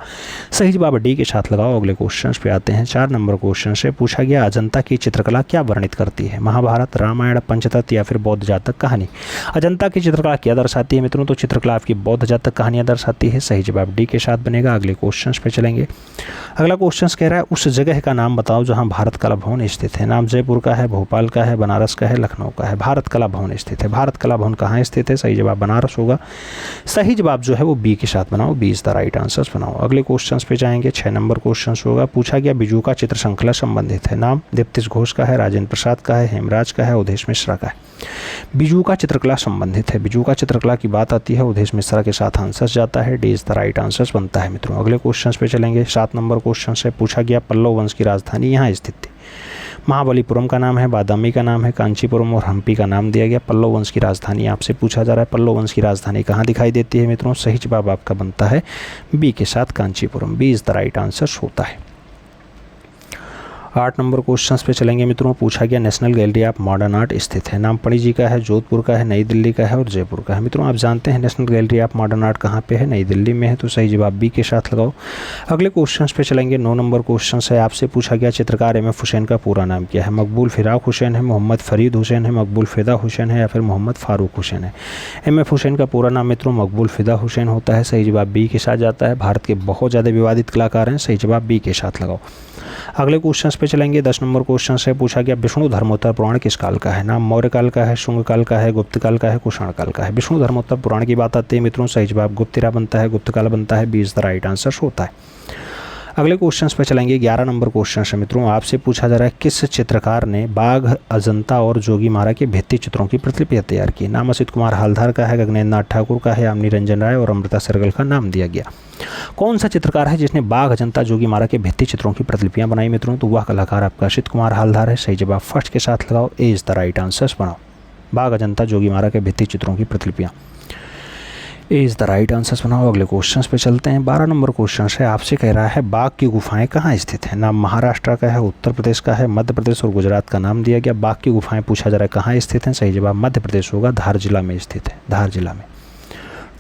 सही जवाब डी के साथ लगाओ। अगले क्वेश्चन पे आते हैं। 4 नंबर क्वेश्चन से पूछा गया, अजंता की चित्रकला क्या वर्णित करती है? महाभारत, रामायण, पंचतत्व या फिर बौद्ध जातक कहानी? अजंता की चित्रकला क्या दर्शाती है मित्रों? तो चित्रकला आपकी बौद्ध जातक कहानियाँ दर्शाती है। सही जवाब डी के साथ बनेगा। अगले क्वेश्चन पे चलेंगे। अगला क्वेश्चन कह रहा है, उस जगह का नाम बताओ जहाँ भारत का भवन स्थित है? नाम जयपुर का है, भोपाल का है, बनारस का है, लखनऊ का है। भारत कला भवन स्थित है। भारत कला भवन कहाँ स्थित है? सही जवाब बनारस होगा। सही जवाब जो है वो बी के साथ बनाओ, B is the right answer बनाओ। अगले क्वेश्चन पे जाएंगे। 6 नंबर क्वेश्चन होगा। पूछा गया बिजू का चित्र श्रृंखला संबंधित है। नाम दीप्तिश घोष का है, राजेंद्र प्रसाद का है, हेमराज का है, उदेश मिश्रा का है। बिजू का चित्रकला संबंधित है। बिजू का चित्रकला की बात आती है, उदेश मिश्रा के साथ आंसर जाता है, D is the right answer बनता है मित्रों। अगले क्वेश्चन पे चलेंगे। 7 नंबर क्वेश्चन से पूछा गया पल्लव वंश की राजधानी यहाँ स्थित थी। महाबलीपुरम का नाम है, बादामी का नाम है, कांचीपुरम और हम्पी का नाम दिया गया। पल्लव वंश की राजधानी आपसे पूछा जा रहा है, पल्लव वंश की राजधानी कहाँ दिखाई देती है मित्रों? सही जवाब आपका बनता है बी के साथ Kanchipuram, B is the right answer होता है। 8 नंबर क्वेश्चन पे चलेंगे मित्रों। पूछा गया national gallery of modern art स्थित है। नाम पणजी का है, जोधपुर का है, नई दिल्ली का है और जयपुर का है। मित्रों आप जानते हैं national gallery of modern art कहाँ पे है? नई दिल्ली में है, तो सही जवाब बी के साथ लगाओ। अगले क्वेश्चन पे चलेंगे। 9 नंबर क्वेश्चन है। आपसे पूछा गया चित्रकार एम एफ हुसैन का पूरा नाम क्या है? मकबूल फिराक हुसैन है, मोहम्मद फरीद हुसैन है, मकबूल फिदा हुसैन है या फिर मोहम्मद फारूक हुसैन है? एम एफ हुसैन का पूरा नाम मित्रों मकबूल फिदा हुसैन होता है। सही जवाब बी के साथ जाता है। भारत के बहुत ज़्यादा विवादित कलाकार हैं, सही जवाब बी के साथ लगाओ। अगले क्वेश्चन पे चलेंगे। 10 नंबर क्वेश्चन से पूछा गया विष्णु धर्मोत्तर पुराण किस काल का है? नाम मौर्य काल का है, शुंग काल का है, गुप्त काल का है, कुषाण काल का है? विष्णु धर्मोत्तर पुराण की बात आती है मित्रों, सही जवाब गुप्त एरा बनता है, गुप्त काल बनता है, B is the right answer होता है। अगले क्वेश्चन पे चलेंगे। 11 नंबर क्वेश्चन है मित्रों। आपसे पूछा जा रहा है किस चित्रकार ने बाघ, अजंता और जोगीमारा के भित्ति चित्रों की प्रतिलिपियां तैयार की? नाम असित कुमार हालधार का है, गगनेन्द्र नाथ ठाकुर का है, यामिनी रंजन राय और अमृता सरगल का नाम दिया गया। कौन सा चित्रकार है जिसने बाघ, अजंता, जोगीमारा के भित्ति चित्रों की प्रतिलिपियां बनाई मित्रों? तो वह कलाकार आपका असित कुमार हालधार है। सही जवाब फर्स्ट के साथ लगाओ, A is the right answer बनाओ। बाघ, अजंता, जोगीमारा के भित्ति चित्रों की प्रतिलिपियां, A is the right answer बनाओ। अगले क्वेश्चन पे चलते हैं। 12 नंबर क्वेश्चन है। आपसे कह रहा है बाघ की गुफाएं कहाँ स्थित है? नाम महाराष्ट्र का है, उत्तर प्रदेश का है, मध्य प्रदेश और गुजरात का नाम दिया गया। बाघ की गुफाएं पूछा जा रहा है कहाँ स्थित हैं? सही जवाब मध्य प्रदेश होगा, धार जिला में स्थित है। धार जिला में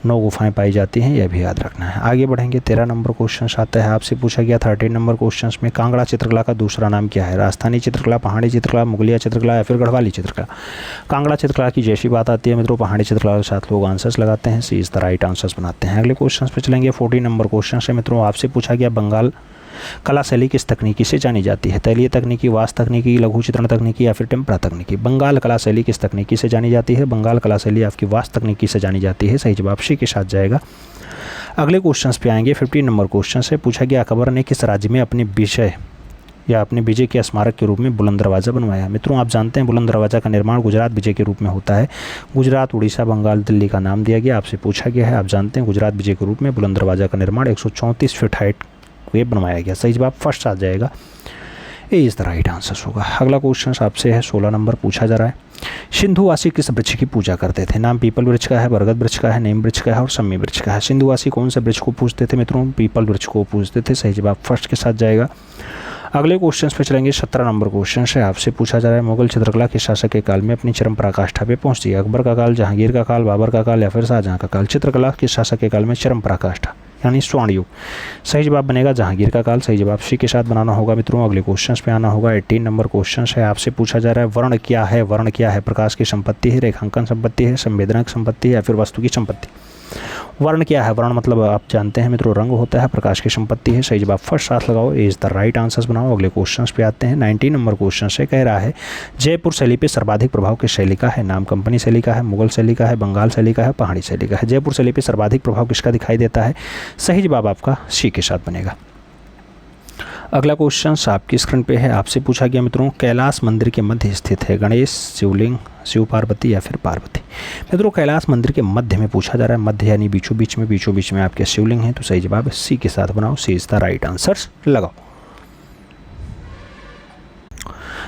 9 गुफाएं पाई जाती हैं, यह भी याद रखना है। आगे बढ़ेंगे। 13 नंबर क्वेश्चन आता है। आपसे पूछा गया 13 नंबर क्वेश्चन में कांगड़ा चित्रकला का दूसरा नाम क्या है? राजस्थानी चित्रकला, पहाड़ी चित्रकला, मुगलिया चित्रकला या फिर गढ़वाली चित्रकला? कांगड़ा चित्रकला की जैसी बात आती है मित्रों, पहाड़ी चित्रकला के साथ लोग आंसर्स लगाते हैं, सी इज द राइट आंसर्स बनाते हैं। अगले क्वेश्चन पे चलेंगे। 14 नंबर क्वेश्चन है मित्रों। आपसे पूछा गया बंगाल कला शैली किस तकनीकी से जानी जाती है? तैलीय तकनीकी, वास तकनीकी, लघु चित्रण तकनीकी या फिर टेम्परा तकनीकी? बंगाल कला शैली किस तकनीकी से जानी जाती है? बंगाल कला शैली आपकी वास तकनीकी से जानी जाती है। सही जवाब सी के साथ जाएगा। अगले क्वेश्चन पे आएंगे। 15 नंबर क्वेश्चन से पूछा गया अकबर ने किस राज्य में अपने विजय के स्मारक के रूप में बुलंद दरवाज़ा बनवाया? मित्रों आप जानते हैं बुलंद दरवाज़ा का निर्माण गुजरात विजय के रूप में होता है। गुजरात, उड़ीसा, बंगाल, दिल्ली का नाम दिया गया। आपसे पूछा गया है, आप जानते हैं गुजरात विजय के रूप में बुलंद दरवाज़ा का निर्माण 134 फीट हाइट ये बनवाया गया। सही जवाब फर्स्ट आ जाएगा, ए इज़ द राइट आंसर होगा। अगला क्वेश्चन आपसे है 16 नंबर पूछा जा रहा है। सिंधुवासी किस वृक्ष की पूजा करते थे? नाम पीपल वृक्ष का है, बरगद वृक्ष का है, नीम वृक्ष का है और सम्मी वृक्ष का है? सिंधुवासी कौन से वृक्ष को पूजते थे मित्रों? पीपल वृक्ष को पूजते थे। सही जवाब फर्स्ट के साथ जाएगा। अगले क्वेश्चन पे चलेंगे। 17 नंबर क्वेश्चन है। आपसे पूछा जा रहा है मुगल चित्रकला के शासक के काल में अपनी चरम पराकाष्ठा पे पहुंचती है? अकबर का काल, जहांगीर का काल, बाबर का काल या फिर शाहजहां का काल? चित्रकला के शासक के काल में चरम पराकाष्ठा यानी स्वर्ण युग। सही जवाब बनेगा जहांगीर का काल। सही जवाब सी के साथ बनाना होगा मित्रों। अगले क्वेश्चन पे आना होगा। 18 नंबर क्वेश्चन है। आपसे पूछा जा रहा है वर्ण क्या है? वर्ण क्या है? प्रकाश की संपत्ति है, रेखांकन संपत्ति है, संवेदनक संपत्ति है या फिर वस्तु की संपत्ति? वर्ण क्या है? वर्ण मतलब आप जानते हैं मित्रों रंग होता है, प्रकाश की संपत्ति है। सही जवाब फर्स्ट साथ लगाओ, A is the right answers बनाओ। अगले क्वेश्चन पे आते हैं। 19 नंबर क्वेश्चन से कह रहा है जयपुर शैली पे सर्वाधिक प्रभाव किस शैली का है? नाम कंपनी शैली का है, मुगल शैली का है, बंगाल शैली का है, पहाड़ी शैली का है? जयपुर शैली पे सर्वाधिक प्रभाव किसका दिखाई देता है? सही जवाब आपका सी के साथ बनेगा। अगला क्वेश्चन आपकी स्क्रीन पे है। आपसे पूछा गया मित्रों कैलाश मंदिर के मध्य स्थित है गणेश, शिवलिंग, शिव पार्वती या फिर पार्वती? मित्रों कैलाश मंदिर के मध्य में पूछा जा रहा है, मध्य यानी बीचों बीच में आपके शिवलिंग हैं, तो सही जवाब सी के साथ बनाओ, सी इज द राइट आंसर लगाओ।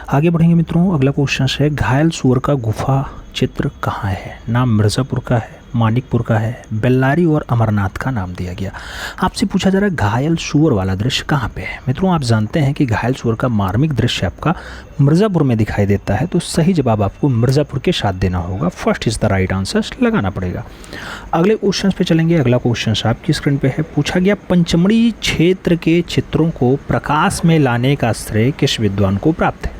आगे बढ़ेंगे मित्रों। अगला क्वेश्चन है घायल सूअर का गुफा चित्र कहाँ है? नाम मिर्ज़ापुर का है, मानिकपुर का है, बेल्लारी और अमरनाथ का नाम दिया गया। आपसे पूछा जा रहा है घायल सूअर वाला दृश्य कहाँ पे है? मित्रों आप जानते हैं कि घायल सूअर का मार्मिक दृश्य आपका मिर्ज़ापुर में दिखाई देता है, तो सही जवाब आपको मिर्ज़ापुर के साथ देना होगा। First is the right answer लगाना पड़ेगा। अगले क्वेश्चन पे चलेंगे। अगला क्वेश्चन आपकी स्क्रीन पे है। पूछा गया पंचमढ़ी क्षेत्र के चित्रों को प्रकाश में लाने का श्रेय किस विद्वान को प्राप्त है?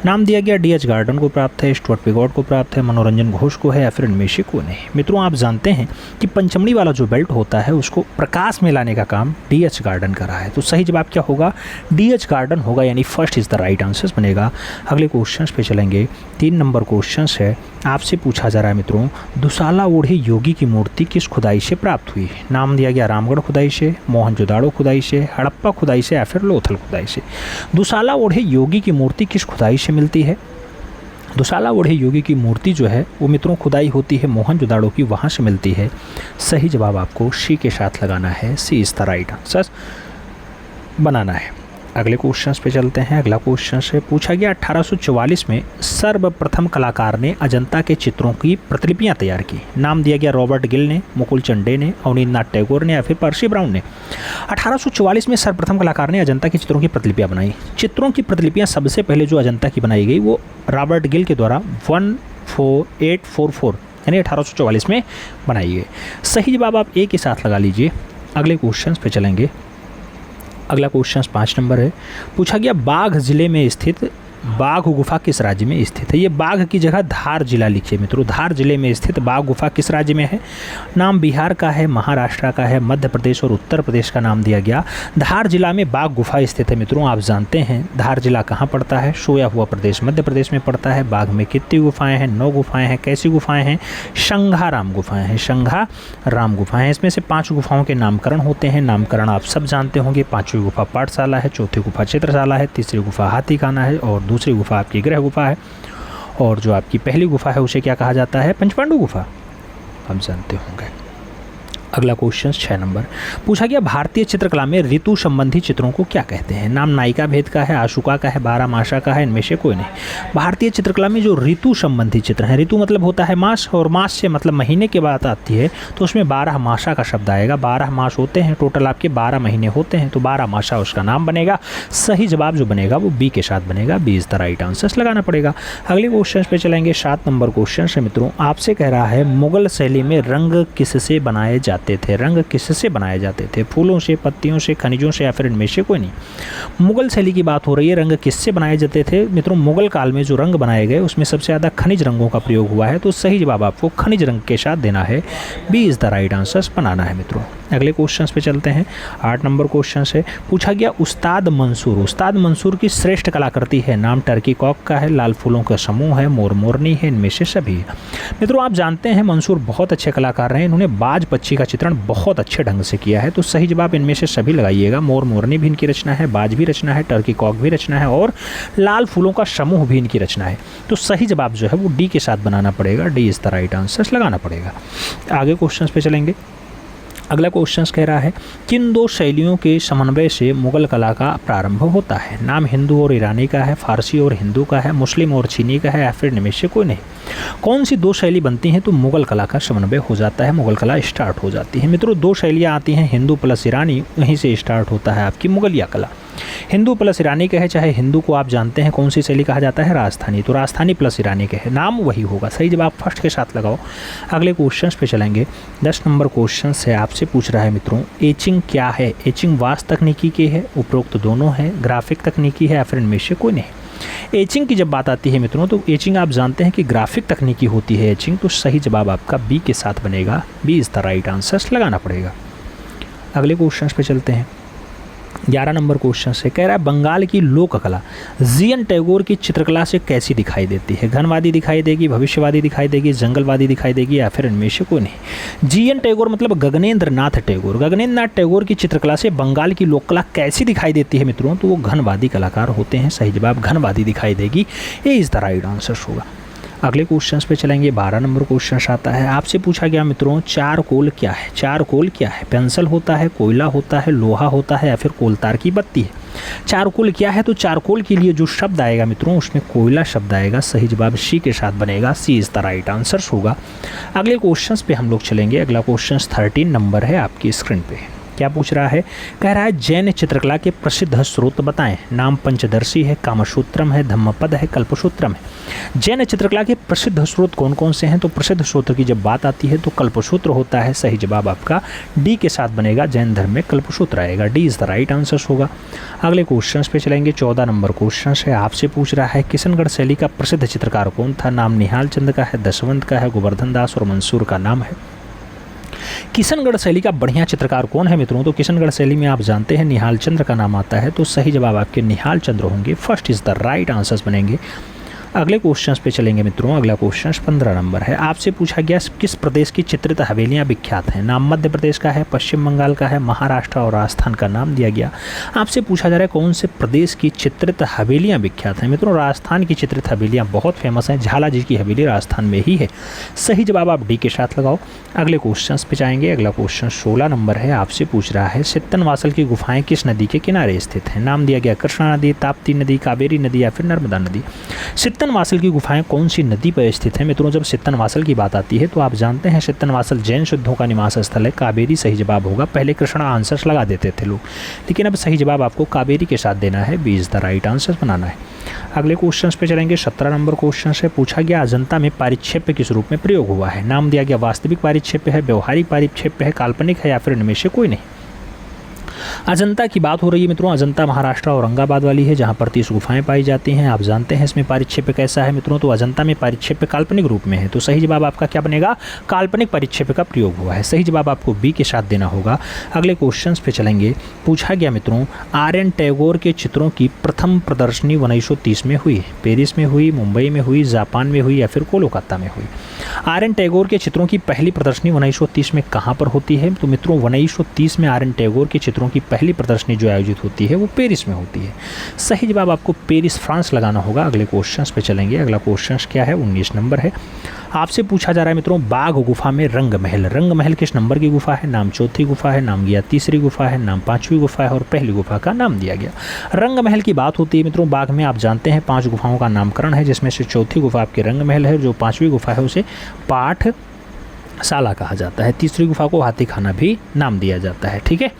नाम दिया गया डीएच गार्डन को प्राप्त है, स्टुअर्ट पिगॉट को प्राप्त है, मनोरंजन घोष को है या फिर इनमें से कोई नहीं। मित्रों आप जानते हैं कि पंचमढ़ी वाला जो बेल्ट होता है उसको प्रकाश में लाने का काम डीएच गार्डन कर रहा है, तो सही जवाब क्या होगा, डीएच गार्डन होगा, यानी first is the right answer बनेगा। अगले क्वेश्चन पे चलेंगे। 3 नंबर क्वेश्चन है, आपसे पूछा जा रहा है मित्रों, दुसाला ओढ़े योगी की मूर्ति किस खुदाई से प्राप्त हुई। नाम दिया गया रामगढ़ खुदाई से, मोहनजोदाड़ो खुदाई से, हड़प्पा खुदाई से या फिर लोथल खुदाई से। दुसाला ओढ़े योगी की मूर्ति किस खुदाई से मिलती है। दुसाला ओढ़े योगी की मूर्ति जो है वो मित्रों खुदाई होती है मोहनजोदाड़ो की, वहाँ से मिलती है। सही जवाब आपको सी के साथ लगाना है, सी इज द राइट आंसर बनाना है। अगले क्वेश्चन पे चलते हैं। अगला क्वेश्चन से पूछा गया 1844 में सर्वप्रथम कलाकार ने अजंता के चित्रों की प्रतिलिपियां तैयार की। नाम दिया गया रॉबर्ट गिल ने, मुकुल चंडे ने, अवनींद्रनाथ टैगोर ने या फिर पर्सी ब्राउन ने। 1844 में सर्वप्रथम कलाकार ने अजंता की चित्रों की प्रतिलिपियां बनाई। चित्रों की प्रतिलिपियां सबसे पहले जो अजंता की बनाई गई वो रॉबर्ट गिल के द्वारा 1844 यानी 1844 में बनाई गई। सही जवाब आप ए के साथ लगा लीजिए। अगले क्वेश्चन पे चलेंगे। अगला क्वेश्चन 5 नंबर है। पूछा गया बाघ जिले में स्थित बाघ गुफा किस राज्य में स्थित है। ये बाघ की जगह धार जिला लिखिए मित्रों। धार जिले में स्थित बाघ गुफा किस राज्य में है। नाम बिहार का है, महाराष्ट्र का है, मध्य प्रदेश और उत्तर प्रदेश का नाम दिया गया। धार जिला में बाघ गुफा स्थित है मित्रों। आप जानते हैं धार जिला कहाँ पड़ता है, सोया हुआ प्रदेश मध्य प्रदेश में पड़ता है। बाघ में कितनी गुफाएं हैं, 9 गुफाएं हैं। कैसी गुफाएं हैं, शंघाराम गुफाएं हैं, शंघाराम गुफाएं हैं। इसमें से 5 गुफाओं के नामकरण होते हैं। नामकरण आप सब जानते होंगे। 5वीं गुफा पाठशाला है, चौथी गुफा चित्रशाला है, तीसरी गुफा हाथी खाना है और दूसरी गुफा आपकी ग्रह गुफा है। और जो आपकी पहली गुफा है उसे क्या कहा जाता है, पंचपांडु गुफा, हम जानते होंगे। अगला क्वेश्चन 6 नंबर। पूछा गया भारतीय चित्रकला में ऋतु संबंधी चित्रों को क्या कहते हैं। नाम नायिका भेद का है, आशुका का है, बारहमासा का है, इनमें से कोई नहीं। भारतीय चित्रकला में जो ऋतु संबंधी चित्र हैं, ऋतु मतलब होता है मास और मास से मतलब महीने की बात आती है तो उसमें बारहमासा का शब्द आएगा। 12 मास होते हैं, टोटल आपके 12 महीने होते हैं, तो बारहमासा उसका नाम बनेगा। सही जवाब जो बनेगा वो बी के साथ बनेगा, B is the right answer लगाना पड़ेगा। अगले क्वेश्चन पे चलेंगे। 7 नंबर क्वेश्चन है मित्रों, आपसे कह रहा है मुगल शैली में रंग किससे बनाए जाते थे। रंग किससे बनाए जाते थे, फूलों से, पत्तियों से, खनिजों से या फिर इनमें से कोई नहीं। मुगल शैली की बात हो रही है, रंग किससे बनाए जाते थे मित्रों। मुगल काल में जो रंग बनाए गए उसमें सबसे ज़्यादा खनिज रंगों का प्रयोग हुआ है, तो सही जवाब आपको खनिज रंग के साथ देना है, B is the right answer बनाना है मित्रों। अगले क्वेश्चन पे चलते हैं। 8 नंबर क्वेश्चन से पूछा गया उस्ताद मंसूर। उस्ताद मंसूर की श्रेष्ठ कलाकृति है। नाम टर्की कॉक का है, लाल फूलों का समूह है, मोर मोरनी है, इनमें से सभी। मित्रों आप जानते हैं मंसूर बहुत अच्छे कलाकार रहे। इन्होंने बाज पक्षी का चित्रण बहुत अच्छे ढंग से किया है, तो सही जवाब इनमें से सभी लगाइएगा। मोर मोरनी भी इनकी रचना है, बाज भी रचना है, टर्की कॉक भी रचना है और लाल फूलों का समूह भी इनकी रचना है। तो सही जवाब जो है वो डी के साथ बनाना पड़ेगा, D is the right answer लगाना पड़ेगा। आगे क्वेश्चन पे चलेंगे। अगला क्वेश्चन कह रहा है किन 2 शैलियों के समन्वय से मुगल कला का प्रारंभ होता है। नाम हिंदू और ईरानी का है, फारसी और हिंदू का है, मुस्लिम और चीनी का है या फिर इनमें से कोई नहीं। कौन सी 2 शैली बनती हैं तो मुगल कला का समन्वय हो जाता है, मुगल कला स्टार्ट हो जाती है। मित्रों 2 शैलियाँ आती हैं, हिंदू प्लस ईरानी, वहीं से स्टार्ट होता है आपकी मुगलिया कला। हिंदू प्लस ईरानी कहे, चाहे हिंदू को आप जानते हैं कौन सी शैली कहा जाता है, राजस्थानी, तो राजस्थानी प्लस ईरानी कहे, नाम वही होगा। सही जवाब फर्स्ट के साथ लगाओ। अगले क्वेश्चन पे चलेंगे। 10 नंबर क्वेश्चन से आपसे पूछ रहा है मित्रों एचिंग क्या है। एचिंग वास्तु तकनीकी की है, उपरोक्त दोनों है, ग्राफिक तकनीकी है या फिर इनमें से कोई नहीं। एचिंग की जब बात आती है मित्रों तो एचिंग आप जानते हैं कि ग्राफिक तकनीकी होती है एचिंग, तो सही जवाब आपका बी के साथ बनेगा, B is the right answer लगाना पड़ेगा। अगले क्वेश्चन पे चलते हैं। 11 नंबर क्वेश्चन से कह रहा है बंगाल की लोक कला जी.एन. टैगोर की चित्रकला से कैसी दिखाई देती है। घनवादी दिखाई देगी, भविष्यवादी दिखाई देगी, जंगलवादी दिखाई देगी या फिर इनमें से कोई नहीं। जी.एन. टैगोर मतलब गगनेंद्र नाथ टैगोर। गगनेंद्र नाथ टैगोर की चित्रकला से बंगाल की लोक कला कैसी दिखाई देती है मित्रों, तो वो घनवादी कलाकार होते हैं। सही जवाब घनवादी दिखाई देगी, ए इज द राइट आंसर होगा। अगले क्वेश्चन पे चलेंगे। 12 नंबर क्वेश्चन आता है, आपसे पूछा गया मित्रों चारकोल क्या है। चारकोल क्या है, पेंसिल होता है, कोयला होता है, लोहा होता है या फिर कोलतार की बत्ती है। चारकोल क्या है, तो चारकोल के लिए जो शब्द आएगा मित्रों उसमें कोयला शब्द आएगा। सही जवाब सी के साथ बनेगा, सी इज द राइट आंसर होगा। अगले क्वेश्चन पे हम लोग चलेंगे। अगला क्वेश्चन 13 नंबर है आपकी स्क्रीन पे। क्या पूछ रहा है, कह रहा है जैन चित्रकला के प्रसिद्ध स्रोत बताएं। नाम पंचदर्शी है, कामसूत्रम है, धम्मपद है, कल्पसूत्रम है। जैन चित्रकला के प्रसिद्ध स्रोत कौन कौन से हैं, तो प्रसिद्ध स्रोत की जब बात आती है तो कल्पसूत्र होता है। सही जवाब आपका डी के साथ बनेगा, जैन धर्म में कल्पसूत्र आएगा, D is the right answer होगा। अगले क्वेश्चन पे चलेंगे, 14 नंबर क्वेश्चन है, आपसे पूछ रहा है किशनगढ़ शैली का प्रसिद्ध चित्रकार कौन था। नाम निहाल चंद का है, दशवंत का है, गोवर्धन दास और मंसूर का नाम है। किशनगढ़ शैली का बढ़िया चित्रकार कौन है मित्रों, तो किशनगढ़ शैली में आप जानते हैं निहाल चंद्र का नाम आता है, तो सही जवाब आपके निहाल चंद्र होंगे, first is the right answers बनेंगे। अगले क्वेश्चन पे चलेंगे मित्रों, अगला क्वेश्चन 15 नंबर है, आपसे पूछा गया किस प्रदेश की चित्रित हवेलियां विख्यात हैं। नाम मध्य प्रदेश का है, पश्चिम बंगाल का है, महाराष्ट्र और राजस्थान का नाम दिया गया। आपसे पूछा जा रहा है कौन से प्रदेश की चित्रित हवेलियां विख्यात हैं। मित्रों राजस्थान की चित्रित हवेलियां बहुत फेमस हैं, झाला जी की हवेली राजस्थान में ही है। सही जवाब आप डी के साथ लगाओ। अगले क्वेश्चन पे जाएंगे, अगला क्वेश्चन 16 नंबर है, आपसे पूछ रहा है सित्तनवासल की गुफाएं किस नदी के किनारे स्थित हैं। नाम दिया गया कृष्णा नदी, ताप्ती नदी, कावेरी नदी या फिर नर्मदा नदी। सित्तनवासल की गुफाएं कौन सी नदी पर स्थित है मित्रों, जब सित्तनवासल की बात आती है तो आप जानते हैं सित्तनवासल जैन सिद्धों का निवास स्थल है, कावेरी सही जवाब होगा। पहले कृष्णा आंसर्स लगा देते थे लोग, लेकिन अब सही जवाब आपको कावेरी के साथ देना है, B is the right answer बनाना है। अगले क्वेश्चन पे चलेंगे, 17 नंबर क्वेश्चन से पूछा गया अजंता में पारिक्षेप्य किस रूप में प्रयोग हुआ है। नाम दिया गया वास्तविक पारिक्षेप्य है, व्यवहारिक पारिक्षेप्य है, काल्पनिक है या फिर इनमें से कोई नहीं। अजंता की बात हो रही है मित्रों, अजंता महाराष्ट्र औरंगाबाद वाली है जहां पर 30 गुफाएं पाई जाती हैं। आप जानते हैं इसमें पारिक्षेप्य कैसा है मित्रों, तो अजंता में पारिक्षेप्य काल्पनिक रूप में है, तो सही जवाब आपका क्या बनेगा, काल्पनिक पारिक्षेप्य का प्रयोग हुआ है। सही जवाब आपको बी के साथ देना होगा। अगले क्वेश्चन पे चलेंगे, पूछा गया मित्रों आर.एन. टैगोर के चित्रों की प्रथम प्रदर्शनी 1930 में हुई, पेरिस में हुई, मुंबई में हुई, जापान में हुई या फिर कोलकाता में हुई। आर.एन. टैगोर के चित्रों की पहली प्रदर्शनी 1930 में कहाँ पर होती है, तो मित्रों 1930 में आर.एन. टैगोर के चित्रों की पहली प्रदर्शनी जो आयोजित होती है वो पेरिस में होती है। सही जवाब आपको पेरिस फ्रांस लगाना होगा। अगले क्वेश्चन पे चलेंगे, अगला क्वेश्चन क्या है, 19 नंबर है, आपसे पूछा जा रहा है मित्रों बाघ गुफा में रंग महल, रंग महल किस नंबर की गुफा है। नाम चौथी गुफा है, नाम गया तीसरी गुफा है, नाम पांचवी गुफा है और पहली गुफा का नाम दिया गया। रंग महल की बात होती है मित्रों, बाघ में आप जानते हैं 5 गुफाओं का नामकरण है, जिसमें से चौथी गुफा आपके रंग महल है, जो पांचवी गुफा है उसे पाठ शाला कहा जाता है, तीसरी गुफा को हाथी खाना भी नाम दिया जाता है। ठीक है,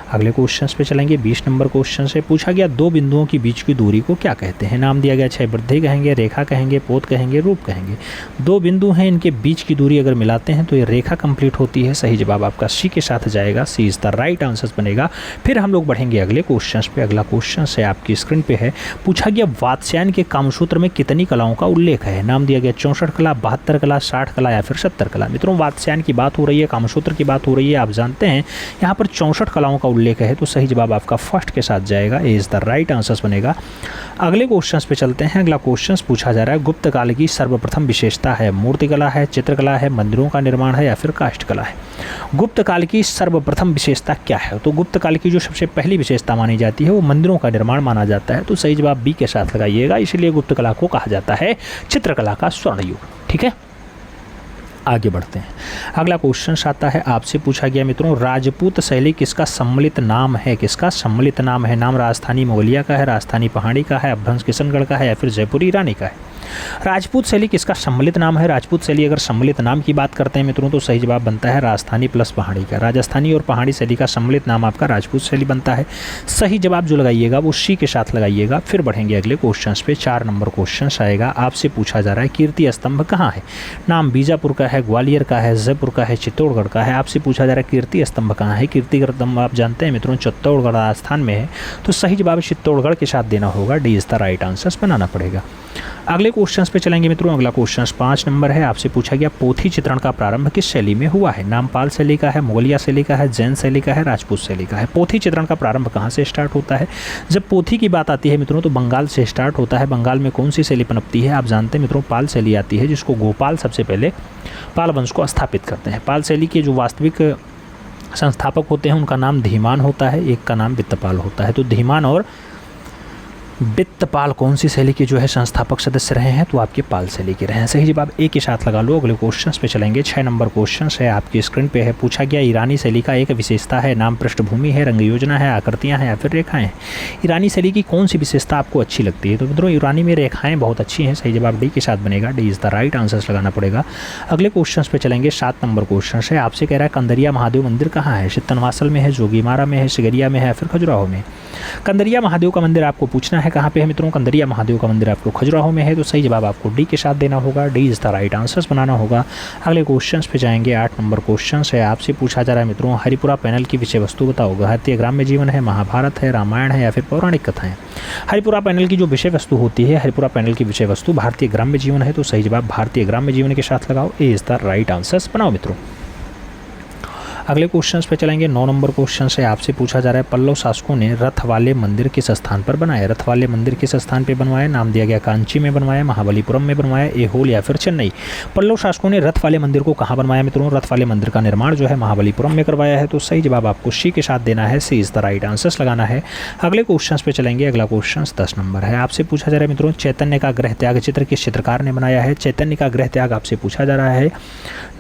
अगले क्वेश्चन पे चलेंगे, 20 नंबर क्वेश्चन से पूछा गया दो बिंदुओं के बीच की दूरी को क्या कहते हैं। नाम दिया गया छह वृद्धि कहेंगे, रेखा कहेंगे, पोत कहेंगे, रूप कहेंगे। दो बिंदु हैं, इनके बीच की दूरी अगर मिलाते हैं तो ये रेखा कंप्लीट होती है। सही जवाब आपका सी के साथ जाएगा, सी इज द राइट आंसर बनेगा। फिर हम लोग बढ़ेंगे अगले क्वेश्चन पे। अगला क्वेश्चन है आपकी स्क्रीन पे है, पूछा गया वात्स्यायन के कामसूत्र में कितनी कलाओं का उल्लेख है। नाम दिया गया 64 कला, 72 कला, 60 कला या फिर 70 कला। मित्रों वात्स्यायन की बात हो रही है, कामसूत्र की बात हो रही है, आप जानते हैं यहाँ पर 64 कलाओं का उल्लेख है, तो सही जवाब आपका फर्स्ट के साथ जाएगा, ए इज द राइट आंसर बनेगा। अगले क्वेश्चन पे चलते हैं। अगला क्वेश्चन पूछा जा रहा है गुप्त काल की सर्वप्रथम विशेषता है, मूर्तिकला है, चित्रकला है, मंदिरों का निर्माण है या फिर काष्ठ कला है। गुप्त काल की सर्वप्रथम विशेषता क्या है, तो गुप्त काल की जो सबसे पहली विशेषता मानी जाती है वो मंदिरों का निर्माण माना जाता है, तो सही जवाब बी के साथ लगाइएगा, इसलिए गुप्त कला को कहा जाता है चित्रकला का स्वर्ण युग। ठीक है, आगे बढ़ते हैं। अगला क्वेश्चन आता है, आपसे पूछा गया मित्रों राजपूत शैली किसका सम्मिलित नाम है, किसका सम्मिलित नाम है। नाम राजस्थानी मोगलिया का है, राजस्थानी पहाड़ी का है, अपभ्रंश किशनगढ़ का है या फिर जयपुरी रानी का है। राजपूत शैली किसका सम्मिलित नाम है। राजपूत शैली अगर सम्मिलित नाम की बात करते हैं मित्रों तो सही जवाब बनता है राजस्थानी प्लस पहाड़ी का। राजस्थानी और पहाड़ी शैली का सम्मिलित नाम आपका राजपूत शैली बनता है। सही जवाब जो लगाइएगा वो सी के साथ लगाइएगा। फिर बढ़ेंगे अगले क्वेश्चन पे। 4 नंबर क्वेश्चन आएगा, आपसे पूछा जा रहा है कीर्ति स्तंभ कहाँ है। नाम बीजापुर का है, ग्वालियर का है, जयपुर का है, चित्तौड़गढ़ का है। आपसे पूछा जा रहा है कीर्ति स्तंभ कहाँ है। कीर्ति स्तंभ आप जानते हैं मित्रों चित्तौड़गढ़ राजस्थान में है, तो सही जवाब चित्तौड़गढ़ के साथ देना होगा, D is the right answer बनाना पड़ेगा। अगले क्वेश्चन पे चलेंगे मित्रों। अगला क्वेश्चन 5 नंबर है, आपसे पूछा गया पोथी चित्रण का प्रारंभ किस शैली में हुआ है। नाम पाल शैली का है, मुगलिया शैली का है, जैन शैली का है, राजपूत शैली का है। पोथी चित्रण का प्रारंभ कहाँ से स्टार्ट होता है। जब पोथी की बात आती है मित्रों तो बंगाल से स्टार्ट होता है। बंगाल में कौन सी शैली पनपती है, आप जानते हैं मित्रों पाल शैली आती है, जिसको गोपाल सबसे पहले पाल वंश को स्थापित करते हैं। पाल शैली के जो वास्तविक संस्थापक होते हैं उनका नाम धीमान होता है, एक का नाम वित्तपाल होता है। तो धीमान और वित्तपाल कौन सी शैली के जो है संस्थापक सदस्य रहे हैं? तो आपके पाल शैली के रहे हैं। सही जवाब ए के साथ लगा लो। अगले क्वेश्चन पे चलेंगे। 6 नंबर क्वेश्चन है, आपकी स्क्रीन पे है। पूछा गया ईरानी शैली का एक विशेषता है, नाम पृष्ठभूमि है, रंग योजना है, आकृतियाँ हैं या फिर रेखाएं हैं। ईरानी शैली की कौन सी विशेषता आपको अच्छी लगती है? तो मित्रों ईरानी में रेखाएं बहुत अच्छी हैं। सही जवाब डी के साथ बनेगा। D is the right answer लगाना पड़ेगा। अगले क्वेश्चन पे चलेंगे। 7 नंबर क्वेश्चन है, आपसे कह रहा है कंदरिया महादेव मंदिर कहाँ है? चित्तनवासल में है, जोगीमारा में है, सिगरिया में है, फिर खजुराहो में। कंदरिया महादेव का मंदिर आपको पूछना है कहाँ पे है मित्रों? कंदरिया महादेव का मंदिर आपको खजुराहो में है। तो सही जवाब आपको डी के साथ देना होगा। D is the right answers बनाना होगा। अगले क्वेश्चन पे जाएंगे। 8 नंबर क्वेश्चन है, आपसे पूछा जा रहा है मित्रों हरिपुरा पैनल की विषय वस्तु बताओ। भारतीय ग्राम्य जीवन है, महाभारत है, रामायण है या फिर पौराणिक कथाएं। हरिपुरा पैनल की जो विषय वस्तु होती है, हरिपुरा पैनल की विषय वस्तु भारतीय ग्राम्य जीवन है। तो सही जवाब भारतीय ग्राम्य जीवन के साथ लगाओ। ए इज़ द राइट आंसर्स बनाओ मित्रों। अगले क्वेश्चन पे चलेंगे। 9 नंबर क्वेश्चन से आपसे पूछा जा रहा है पल्लव शासकों ने रथ वाले मंदिर किस स्थान पर बनाया? रथ वाले मंदिर किस स्थान पर बनवाया? नाम दिया गया कांची में बनवाया, महाबलीपुरम में बनवाया, एहोल या फिर चेन्नई। पल्लव शासकों ने रथ वाले मंदिर को कहाँ बनवाया मित्रों? रथ वाले मंदिर का निर्माण जो है महाबलीपुरम में करवाया है। तो सही जवाब आपको सी के साथ देना है। सी इज़ द राइट आंसर्स लगाना है। अगले क्वेश्चन पे चलेंगे। अगला क्वेश्चन 10 नंबर है, आपसे पूछा जा रहा है मित्रों चैतन्य का गृह त्याग चित्र किस चित्रकार ने बनाया है? चैतन्य का गृह त्याग आपसे पूछा जा रहा है।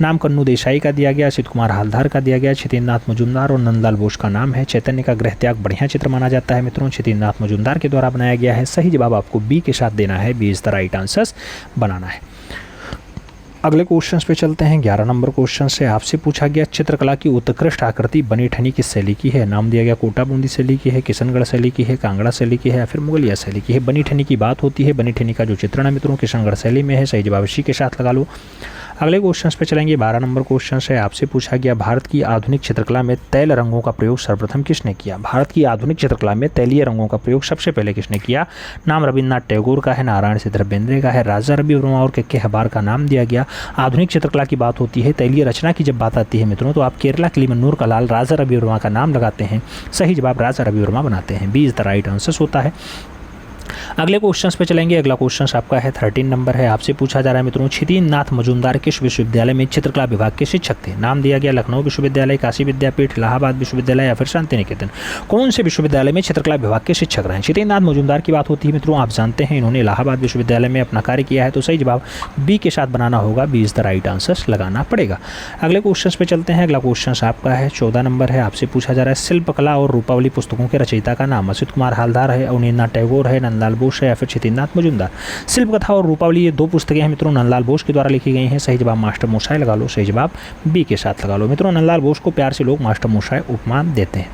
नाम कन्नू देसाई का दिया गया, असित कुमार हालदार का दिया गया, छितेंद्रनाथ मजूमदार और नंदलाल बोस का नाम है। चैतन्य का गृह त्याग बढ़िया चित्र माना जाता है मित्रों, छितेंद्रनाथ मजूमदार के द्वारा बनाया गया है। सही जवाब आपको बी के साथ देना है। B is the right answers बनाना है। अगले क्वेश्चन पे चलते हैं। 11 नंबर क्वेश्चन से आपसे पूछा गया चित्रकला की उत्कृष्ट आकृति बनी ठनी किस शैली की है? नाम दिया गया कोटा बूंदी शैली की है, किशनगढ़ शैली की है, कांगड़ा शैली की है या फिर मुगलिया शैली की है। बनी ठनी की बात होती है। बनी ठनी का जो चित्रण है मित्रों किशनगढ़ शैली में है। सही जवाब इसी के साथ लगा लो। अगले क्वेश्चन पे चलेंगे। 12 नंबर क्वेश्चन है, आपसे पूछा गया भारत की आधुनिक चित्रकला में तैल रंगों का प्रयोग सर्वप्रथम किसने किया? भारत की आधुनिक चित्रकला में तैलीय रंगों का प्रयोग सबसे पहले किसने किया? नाम रविन्द्रनाथ टैगोर का है, नारायण सिद्धर बेंद्रे का है, राजा रवि वर्मा और के हबार का नाम दिया गया। आधुनिक चित्रकला की बात होती है, तैलीय रचना की जब बात आती है मित्रों तो आप केरला किलिमन्नूर का लाल राजा रवि वर्मा का नाम लगाते हैं। सही जवाब राजा रवि वर्मा बनाते हैं। B is the right answer होता है। अगले क्वेश्चन पे चलेंगे। अगला क्वेश्चन आपका है 13 नंबर है, आपसे पूछा जा रहा है मित्रों छितेंद्रनाथ मजूमदार किस विश्वविद्यालय में चित्रकला विभाग के शिक्षक थे? नाम दिया गया लखनऊ विश्वविद्यालय, काशी विद्यापीठ, इलाहाबाद विश्वविद्यालय या फिर शांति निकेतन। कौन से विश्वविद्यालय में चित्रकला विभाग के शिक्षक रहे? छितेंद्रनाथ मजूमदार की बात होती है मित्रों, आप जानते हैं इन्होंने इलाहाबाद विश्वविद्यालय में अपना कार्य किया है। तो सही जवाब बी के साथ बनाना होगा। B is the right answer लगाना पड़ेगा। अगले क्वेश्चन पे चलते हैं। अगला क्वेश्चन आपका है 14 नंबर है, आपसे पूछा जा रहा है शिल्पकला और रूपावली पुस्तकों के रचयिता का नाम? असित कुमार हालदार है, अवनीन्द्रनाथ टैगोर है, नंदलाल बोस है या फिर छितेंद्रनाथ मजूमदार। शिल्प कथा और रूपावली ये 2 पुस्तकें हैं मित्रों, नंदलाल बोस के द्वारा लिखी गई हैं। सही जवाब मास्टर मोशाय लगा लो। सही जवाब बी के साथ लगा लो मित्रों। नंदलाल बोस को प्यार से लोग मास्टर मोशाय उपमान देते हैं।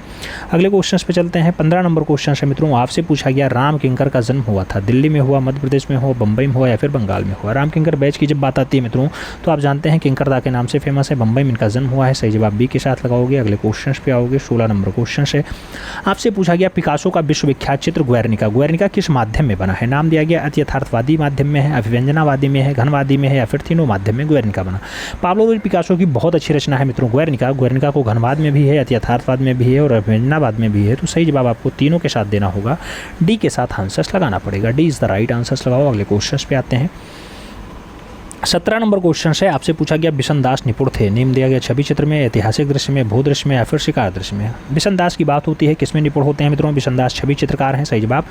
अगले क्वेश्चन पे चलते हैं। 15 नंबर क्वेश्चन है मित्रों, आपसे पूछा गया राम किंकर का जन्म हुआ था दिल्ली में हुआ, मध्य प्रदेश में हुआ, बम्बई में हुआ या फिर बंगाल में हुआ? राम किंकर बैच की जब बात आती है मित्रों तो आप जानते हैं किंकरदा के नाम से फेमस है, बम्बई में इनका जन्म हुआ है। सही जवाब बी के साथ लगाओगे। अगले क्वेश्चन पे आओगे। 16 नंबर क्वेश्चन है, आपसे पूछा गया पिकासो का विश्वविख्यात चित्र गुएर्निका, गुएर्निका किस माध्यम में बना है? नाम दिया गया अति यथार्थवादी माध्यम में है, अभिव्यंजनावादी में है, घनवादी में है या फिर तीनों माध्यम में गुएर्निका बना। पाब्लो पिकासो की बहुत अच्छी रचना है मित्रों गुएर्निका। गुएर्निका को घनवाद में भी है, अति यथार्थवाद में भी है और अभिव्यंजनावाद में भी है। तो सही जवाब आपको तीनों के साथ देना होगा। डी के साथ आंसर्स लगाना पड़ेगा। D is the right answers लगाओ। अगले क्वेश्चन पे आते हैं। 17 नंबर क्वेश्चन है, आपसे पूछा गया बिशन दास निपुण थे। नेम दिया गया छवि चित्र में, ऐतिहासिक दृश्य में, भू दृश्य में या फिर शिकार दृश्य में। बिशन दास की बात होती है, किसमें निपुण होते हैं मित्रों? बिशन दास छवि चित्रकार हैं। सही जवाब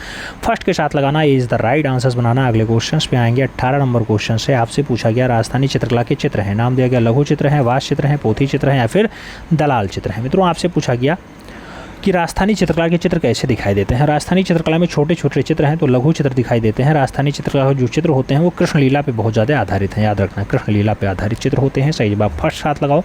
फर्स्ट के साथ लगाना। A is the right answers बनाना। अगले क्वेश्चन पे आएंगे। 18 नंबर क्वेश्चन है, आपसे पूछा गया राजस्थानी चित्रकला के चित्र हैं। नाम दिया गया लघु चित्र हैं, वास चित्र हैं, पोथी चित्र हैं या फिर दलाल चित्र हैं। मित्रों आपसे पूछा गया कि राजस्थानी चित्रकला के चित्र कैसे दिखाई देते हैं? राजस्थानी चित्रकला में छोटे छोटे चित्र हैं तो लघु चित्र दिखाई देते हैं। राजस्थानी चित्रकला के जो चित्र होते हैं वो कृष्ण लीला पे बहुत ज़्यादा आधारित हैं, याद रखना कृष्ण लीला पे आधारित चित्र होते हैं। सही जवाब फर्स्ट साथ लगाओ।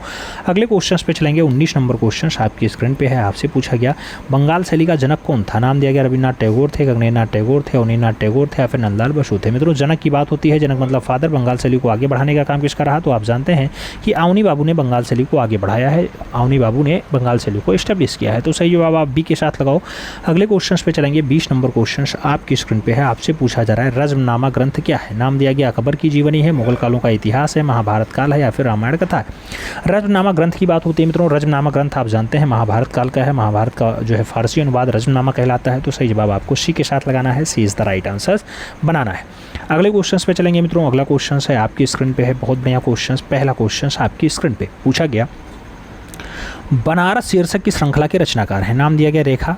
अगले क्वेश्चन पे चलेंगे। 19 नंबर क्वेश्चन आपकी स्क्रीन पे है, आपसे पूछा गया बंगाल शैली का जनक कौन था? नाम दिया गया रविन्द्रनाथ टैगोर थे, गगनेन्द्रनाथ टैगोर थे, अवनीन्द्रनाथ टैगोर थे या फिर नंदलाल बसु थे। मित्रों जनक की बात होती है, जनक मतलब फादर। बंगाल शैली को आगे बढ़ाने का काम किसका रहा? तो आप जानते हैं कि अवनी बाबू ने बंगाल शैली को आगे बढ़ाया है, अवनी बाबू ने बंगाल शैली को एस्टेब्लिश किया है। तो सही जवाब आप बी के साथ लगाओ। अगले क्वेश्चन पे चलेंगे। 20 नंबर क्वेश्चन आपकी स्क्रीन पे है, आपसे पूछा जा रहा है रज्मनामा ग्रंथ क्या है? नाम दिया गया अकबर की जीवनी है, मुगल कालों का इतिहास है, महाभारत काल है या फिर रामायण कथा है। रज्मनामा ग्रंथ की बात होती है मित्रों, रज्मनामा ग्रंथ आप जानते हैं महाभारत काल का है, महाभारत का जो है फारसी अनुवाद रज्मनामा कहलाता है। तो सही जवाब आपको सी के साथ लगाना है। सी इज़ द राइट आंसर बनाना है। अगले क्वेश्चन पे चलेंगे मित्रों। अगला क्वेश्चन है आपकी स्क्रीन पे है, बहुत बढ़िया क्वेश्चन। पहला क्वेश्चन आपकी स्क्रीन पे पूछा गया बनारस शीर्षक की श्रृंखला के रचनाकार हैं। नाम दिया गया रेखा,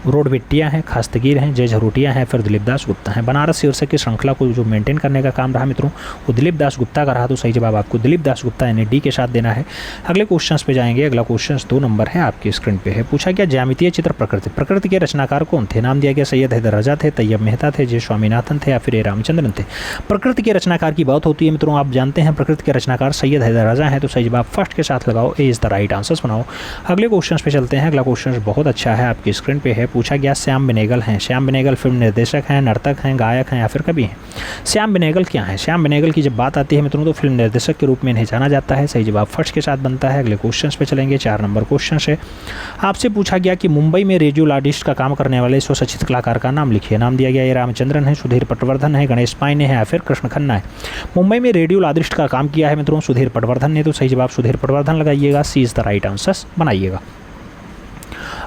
रोडबेट्टियाँ हैं, खास्तगीर हैं, जय झरोटिया हैं, फिर दिलीप दास गुप्ता हैं। बनारस शीर्षक की श्रृंखला को जो मेंटेन करने का काम रहा मित्रों वो दिलीप दास गुप्ता का रहा, तो सही जवाब आपको दिलीप दास गुप्ता यानी डी के साथ देना है। अगले क्वेश्चन पे जाएंगे। अगला क्वेश्चन 2 नंबर है, आपकी स्क्रीन पे है। पूछा गया ज्यामितीय चित्र प्रकृति के रचनाकार कौन थे? नाम दिया गया सैयद हैदर राजा थे, तैयब मेहता थे, जे स्वामीनाथन थे या फिर ए रामचंद्रन थे। प्रकृति के रचनाकार की बात होती है मित्रों, आप जानते हैं प्रकृति के रचनाकार सैयद हैदर राजा हैं, तो सही जवाब फर्स्ट के साथ लगाओ, A is the right answer बनाओ। अगले क्वेश्चन पे चलते हैं। अगला क्वेश्चन बहुत अच्छा है, आपकी स्क्रीन पे है। पूछा गया श्याम बेनेगल हैं। श्याम बेनेगल फिल्म निर्देशक हैं, नर्तक हैं, गायक हैं या फिर कवि हैं? श्याम बेनेगल क्या है? श्याम बेनेगल की जब बात आती है मित्रों तो फिल्म निर्देशक के रूप में इन्हें जाना जाता है, सही जवाब फर्स्ट के साथ बनता है। अगले क्वेश्चन पे चलेंगे। 4 नंबर क्वेश्चन है, आपसे पूछा गया कि मुंबई में रेडियोलॉजिस्ट का काम करने वाले स्वशिक्षित कलाकार का नाम लिखिए। नाम दिया गया ए रामचंद्रन है, सुधीर पटवर्धन है, गणेश पाइने है या फिर कृष्ण खन्ना है। मुंबई में रेडियोलॉजिस्ट का काम किया है मित्रों सुधीर पटवर्धन ने, तो सही जवाब सुधीर पटवर्धन लगाइएगा, सी इज द राइट आंसर बनाइएगा।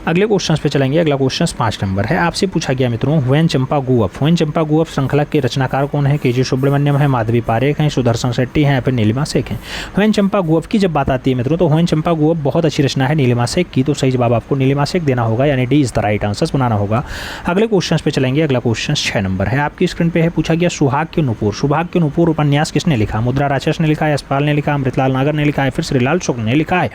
अगले क्वेश्चन पे चलेंगे। अगला क्वेश्चन 5 नंबर है, आपसे पूछा गया मित्रों हुएन चंपा गुअप। हुएन चंपा गुअप श्रृंखला के रचनाकार कौन है? के जी सुब्रमण्यम है, माधवी पारेख हैं, सुदर्शन शेट्टी हैं या फिर नीलिमा शेख हैं? हुएन चंपा गुअप की जब बात आती है मित्रों तो हुएन चंपा गुअप बहुत अच्छी रचना है नीलिमा शेख की, तो सही जवाब आपको नीलिमा शेख देना होगा, यानी D is the right answer बनाना होगा। अगले क्वेश्चन पे चलेंगे। अगला क्वेश्चन 6 नंबर है, आपकी स्क्रीन पे है। पूछा गया सुहाग के नुपुर। सुहाग के नुपुर उपन्यास किसने लिखा? मुद्रा राक्षस ने लिखा है, यशपाल ने लिखा, अमृतलाल नागर ने लिखा है, फिर श्रीलाल शुक्ल ने लिखा है?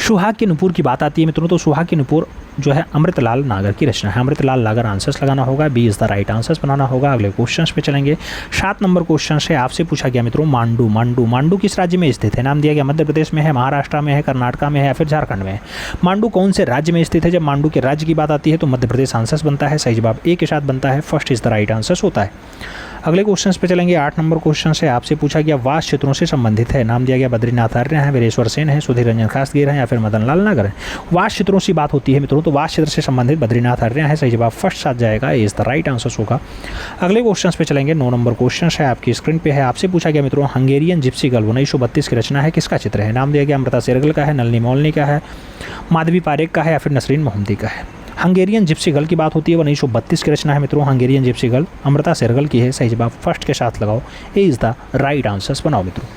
सुहाग के नुपुर की बात आती है मित्रों तो सुहाग के नुपुर जो है अमृतलाल नागर की रचना है। अमृतलाल नागर आंसर्स लगाना होगा, B is the right answers बनाना होगा। अगले क्वेश्चन पे चलेंगे। 7 नंबर क्वेश्चन से आपसे पूछा गया मित्रों मांडू। मांडू मांडू किस राज्य में स्थित है? नाम दिया गया मध्य प्रदेश में है, महाराष्ट्र में है, कर्नाटक में है या फिर झारखंड में है? मांडू कौन से राज्य में स्थित है? जब मांडू के राज्य की बात आती है तो मध्य प्रदेश आंसर्स बनता है, सही जवाब ए के साथ बनता है, first is the right answers होता है। अगले क्वेश्चन पे चलेंगे। 8 नंबर क्वेश्चन से आपसे पूछा गया वास क्षेत्रों से संबंधित है। नाम दिया गया बद्रीनाथ आर्य हैं, वीरेश्वर सेन है, सुधीर रंजन खासगीर हैं या फिर मदन लाल नागर हैं? वास क्षेत्रों से बात होती है मित्रों तो वास क्षेत्र से संबंधित बद्रीनाथ आर्य हैं, सही जवाब फर्स्ट साथ जाएगा, इज द राइट आंसर होगा। अगले क्वेश्चन पे चलेंगे। 9 नंबर क्वेश्चन है, आपकी स्क्रीन पे है। आपसे पूछा गया मित्रों हंगेरियन जिप्सी गर्ल 1932 की रचना है, किसका चित्र है? नाम दिया गया अमृता शेरगिल का है, नलिनी मौलनी का है, माधवी पारेख का है या फिर नसरीन मोहम्मदी का है? हंगेरियन जिप्सी गर्ल की बात होती है 1932 की रचना है मित्रों Hungarian gypsy girl, Amrita Shergil की है, सही जवाब फर्स्ट के साथ लगाओ, A is the right answers बनाओ मित्रों।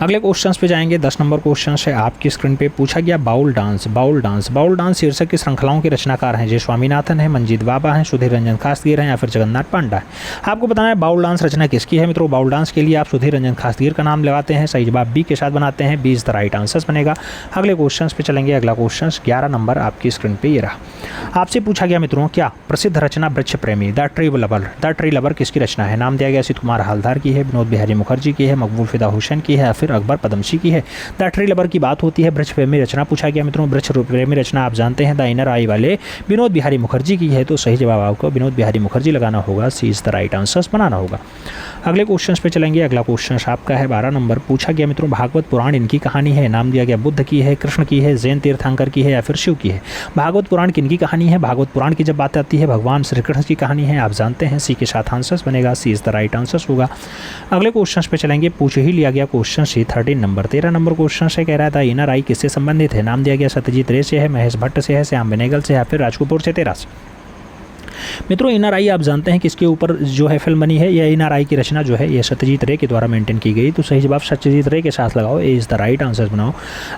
अगले क्वेश्चंस पे जाएंगे। 10 नंबर क्वेश्चन है, आपकी स्क्रीन पे पूछा गया Baul dance. Baul dance Baul dance शीर्षक की श्रृंखलाओं के रचनाकार हैं, जय स्वामीनाथन है, मंजीत बाबा हैं, सुधीर रंजन खासगीर हैं या फिर जगन्नाथ पांडा है? आपको बताना है बाउल डांस रचना किसकी है मित्रों। बाउल डांस के लिए आप सुधीर रंजन खासगीर का नाम लगाते हैं, सही जवाब बी के साथ बनाते हैं, B is the right answers बनेगा। अगले क्वेश्चन पे चलेंगे। अगला क्वेश्चन 11 नंबर आपकी स्क्रीन पे ये रहा। आपसे पूछा गया मित्रों क्या प्रसिद्ध रचना वृक्ष प्रेमी द ट्री लवर किसकी रचना है? नाम दिया गया असित कुमार हालदार की है, विनोद बिहारी मुखर्जी की है, मकबूल फिदा हुसैन की है या फिर अकबर पदमसी की है? द ट्री लवर की बात होती है वृक्ष प्रेमी रचना पूछा गया मित्रों। वृक्ष प्रेमी रचना आप जानते हैं द इनर आई वाले विनोद बिहारी मुखर्जी की है, तो सही जवाब आपको विनोद बिहारी मुखर्जी लगाना होगा, सी इज द राइट आंसर्स बनाना होगा। अगले क्वेश्चन पे चलेंगे। अगला क्वेश्चन आपका है 12 नंबर। पूछा गया मित्रों भागवत पुराण इनकी कहानी है। नाम दिया गया बुद्ध की है, कृष्ण की है, जैन तीर्थंकर की है या फिर शिव की है? भागवत पुराण किनकी कहानी है? भागवत पुराण की जब बात आती है भगवान श्री कृष्ण की कहानी है, आप जानते हैं, सी के साथ आंसर्स बनेगा, सी इज द राइट आंसर्स होगा। अगले क्वेश्चन पे चलेंगे। पूछ ही लिया गया क्वेश्चन सी 13 नंबर। 13 नंबर क्वेश्चन से कह रहा था इनर आई किससे संबंधित है? नाम दिया गया सत्यजीत रे से है, महेश भट्ट से है, श्याम बेनेगल से या फिर राज कपूर से 13 से? मित्रों इनर आई आप जानते हैं किसके ऊपर जो है फिल्म बनी है, यह इनर आई की रचना जो है ये सत्यजीत रे के द्वारा मेंटेन की गई, तो सही जवाब सत्यजीत रे के साथ लगाओ, A is the right answer बनाओ।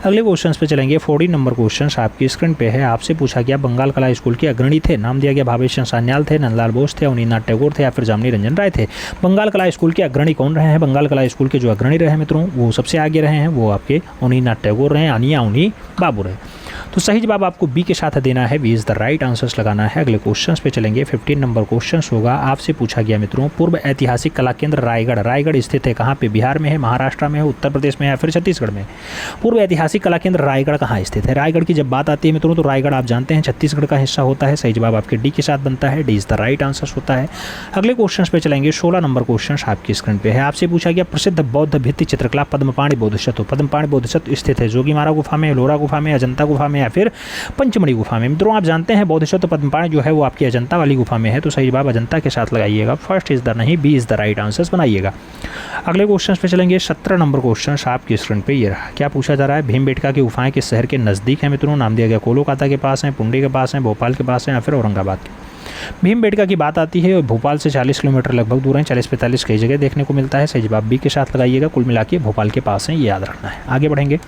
अगले क्वेश्चन पे चलेंगे। 14 नंबर क्वेश्चन आपकी स्क्रीन पे है। आपसे पूछा गया बंगाल कला स्कूल के अग्रणी थे। नाम दिया गया भावेश सान्याल थे, नंदलाल बोस थे, अवनीनाथ टैगोर थे या फिर जामनी रंजन राय थे? बंगाल कला स्कूल के अग्रणी कौन रहे हैं? बंगाल कला स्कूल के जो अग्रणी रहे मित्रों वो सबसे आगे रहे हैं, वो आपके अवनीनाथ टैगोर रहे, अनिया उनी बाबू रहे, तो सही जवाब आपको बी के साथ देना है, B is the right answers लगाना है। अगले क्वेश्चन पे चलेंगे। 15 नंबर क्वेश्चन होगा। आपसे पूछा गया मित्रों पूर्व ऐतिहासिक कला केंद्र रायगढ़। रायगढ़ स्थित है कहाँ पे? बिहार में है, महाराष्ट्र में है, उत्तर प्रदेश में है या फिर छत्तीसगढ़ में? पूर्व ऐतिहासिक कला केंद्र रायगढ़ कहाँ स्थित है? रायगढ़ की जब बात आती है मित्रों तो रायगढ़ आप जानते हैं छत्तीसगढ़ का हिस्सा होता है, सही जवाब आपके डी के साथ बनता है, D is the right answers होता है। अगले क्वेश्चन पे चलेंगे। 16 नंबर क्वेश्चन आपकी स्क्रीन पे है। आपसे पूछा गया प्रसिद्ध बौद्ध भित्ति चित्रकला पद्मपाणि बोधिसत्व। पद्मपाणि बोधिसत्व स्थित है जोगीमारा गुफा में, एलोरा गुफा में, अजंता गुफा में या फिर पंचमढ़ी गुफा में? मित्रों आप जानते हैं बोधिसत्व पद्मपाणि जो है वो आपकी अजंता वाली गुफा में है, तो सही जवाब अजंता के साथ लगाइएगा, फर्स्ट इज द नहीं, B is the right answers बनाइएगा। अगले क्वेश्चन पे चलेंगे। 17 नंबर क्वेश्चन आपकी स्क्रीन पे ये रहा। क्या पूछा जा रहा है? भीमबेटका की गुफाएं किस शहर के नज़दीक है मित्रों? नाम दिया गया कोलकाता के पास है, पुंडी के पास है, भोपाल के पास है या फिर औरंगाबाद के? भीमबेटका की बात आती है भोपाल से 40 किलोमीटर लगभग दूर है, 40-45 कई जगह देखने को मिलता है, सही जवाब बी के साथ लगाइएगा, कुल मिला के भोपाल के पास है, ये याद रखना है। आगे बढ़ेंगे।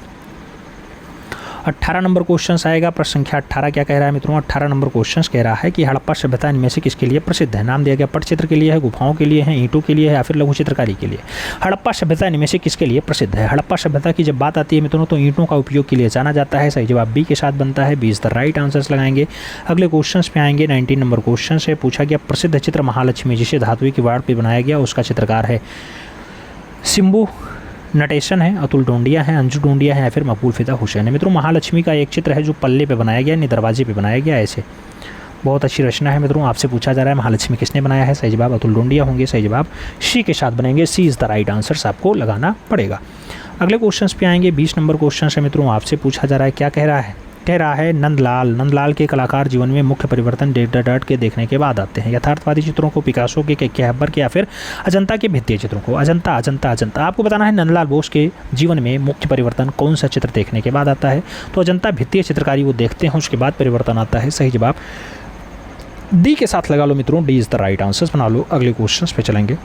18 नंबर क्वेश्चन आएगा। प्रश्न संख्या 18 क्या कह रहा है मित्रों? 18 नंबर क्वेश्चन कह रहा है कि हड़प्पा सभ्यता इनमें से किसके लिए प्रसिद्ध है? नाम दिया गया पटचित्र के लिए है, गुफाओं के लिए है, ईंटों के लिए है या फिर लघु चित्रकारी के लिए। हड़प्पा सभ्यता इनमें से किसके लिए प्रसिद्ध है? हड़प्पा सभ्यता की जब बात आती है मित्रों तो ईंटों का उपयोग के लिए जाना जाता है। सही जवाब बी के साथ बनता है। 20 द राइट आंसर्स लगाएंगे। अगले क्वेश्चन पे आएंगे। 19 नंबर क्वेश्चन से पूछा गया प्रसिद्ध चित्र महालक्ष्मी जिसे धातु की वाड़ पर बनाया गया उसका चित्रकार है सिंबू नटेशन है, अतुल डोंडिया है, अंजू डोंडिया है या फिर मकबूल फिदा हुसैन है। मित्रों महालक्ष्मी का एक चित्र है जो पल्ले पे बनाया गया, यानी दरवाजे पे बनाया गया। ऐसे बहुत अच्छी रचना है मित्रों। आपसे पूछा जा रहा है महालक्ष्मी किसने बनाया है? सही जवाब अतुल डोंडिया होंगे। सही जवाब सी के साथ बनेंगे। सी इज़ द राइट आंसर आपको लगाना पड़ेगा। अगले क्वेश्चन पे आएंगे। 20 नंबर क्वेश्चन है मित्रों। आपसे पूछा जा रहा है क्या कह रहा है? कह रहा है नंदलाल के कलाकार जीवन में मुख्य परिवर्तन डेट के देखने के बाद आते हैं। यथार्थवादी चित्रों को, पिकासो के कैहबर के या फिर अजंता के भित्तीय चित्रों को। अजंता अजंता अजंता आपको बताना है नंदलाल बोस के जीवन में मुख्य परिवर्तन कौन सा चित्र देखने के बाद आता है? तो अजंता भित्तीय चित्रकारी वो देखते हैं, उसके बाद परिवर्तन आता है। सही जवाब डी के साथ लगा लो मित्रों। D is the right answer बना लो। अगले क्वेश्चन पे चलेंगे।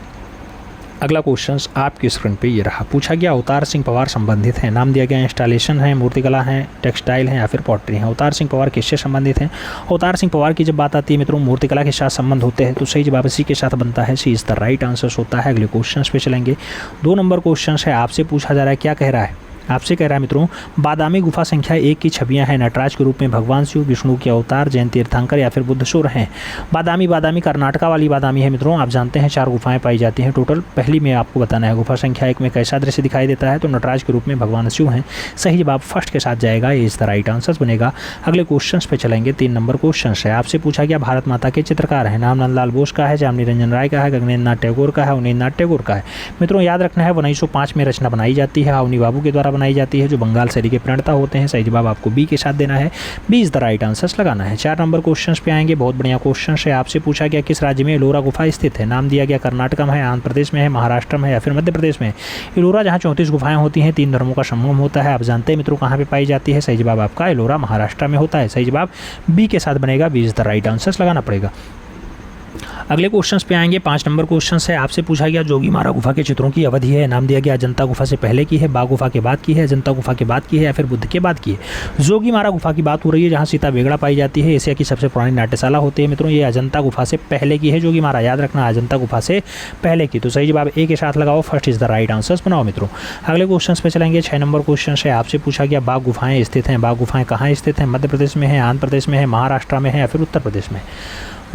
अगला क्वेश्चन आपकी स्क्रीन पे ये रहा। पूछा गया अवतार सिंह पवार संबंधित है। नाम दिया गया इंस्टॉलेशन है, मूर्तिकला है, टेक्सटाइल है या फिर पॉटरी है। अवतार सिंह पवार किससे संबंधित हैं? अवतार सिंह पवार की जब बात आती है मित्रों मूर्तिकला के साथ संबंध होते हैं तो सही जवाब सी के साथ बनता है। सी इज़ द राइट आंसर होता है। अगले क्वेश्चन पे चलेंगे। 2 नंबर क्वेश्चन है। आपसे पूछा जा रहा है क्या कह रहा है? आपसे कह रहा है मित्रों बादामी गुफा संख्या 1 की छवियां हैं नटराज के रूप में भगवान शिव, विष्णु के अवतार, जैन तीर्थंकर या फिर बुद्धसूर हैं। बादामी कर्नाटका वाली बादामी है मित्रों। आप जानते हैं 4 गुफाएं पाई जाती हैं टोटल। पहली में आपको बताना है गुफा संख्या 1 में कैसा दृश्य दिखाई देता है? तो नटराज के रूप में भगवान शिव हैं। सही जवाब फर्स्ट के साथ जाएगा। ये इस द राइट आंसर बनेगा। अगले क्वेश्चन पे चलेंगे। 3 नंबर क्वेश्चन है। आपसे पूछा गया भारत माता के चित्रकार है। नाम नंदलाल बोस का है, जामनी रंजन राय का है, गगनेन्द्र नाथ टैगोर का है, अवनीन्द्र नाथ टैगोर का है। मित्रों याद रखना है 1905 में रचना बनाई जाती है, अवनी बाबू के द्वारा बनाई जाती है जो बंगाल शैली के प्रणेता होते हैं। सही जवाब आपको बी के साथ देना है। B is the right answer लगाना है। 4 नंबर क्वेश्चन पे आएंगे। बहुत बढ़िया क्वेश्चन है। आपसे पूछा गया किस राज्य में एलोरा गुफा स्थित है? नाम दिया गया कर्नाटक में है, आंध्र प्रदेश में है, महाराष्ट्र में है या फिर मध्य प्रदेश में है। एलोरा जहाँ 34 गुफाएं होती हैं, 3 धर्मों का संगम होता है। आप जानते हैं मित्रों कहाँ पे पाई जाती है? सही जवाब आपका एलोरा महाराष्ट्र में होता है। सही जवाब बी के साथ बनेगा। B is the right answer लगाना पड़ेगा। अगले क्वेश्चंस पे आएंगे। 5 नंबर क्वेश्चन है। आपसे पूछा गया जोगी मारा गुफा के चित्रों की अवधि है। नाम दिया गया अजंता गुफा से पहले की है, बाघ गुफा के बाद की है, अजंता गुफा के बाद की है या फिर बुद्ध के बाद की है। जोगी मारा गुफा की बात हो रही है जहाँ सीता बेगड़ा पाई जाती है। एशिया की सबसे पुरानी नाट्यशाला होती है मित्रों। ये अजंता गुफा से पहले की है। जोगी मारा याद रखना अजंता गुफा से पहले की। तो सही जवाब ए के साथ लगाओ। First is the right answer बनाओ मित्रों। अगले क्वेश्चन पे चलेंगे। 6 नंबर क्वेश्चन है। आपसे पूछा गया बाघ गुफाएं स्थित हैं। बाघ गुफाएं कहाँ स्थित हैं? मध्य प्रदेश में है, आंध्र प्रदेश में है, महाराष्ट्र में है या फिर उत्तर प्रदेश में?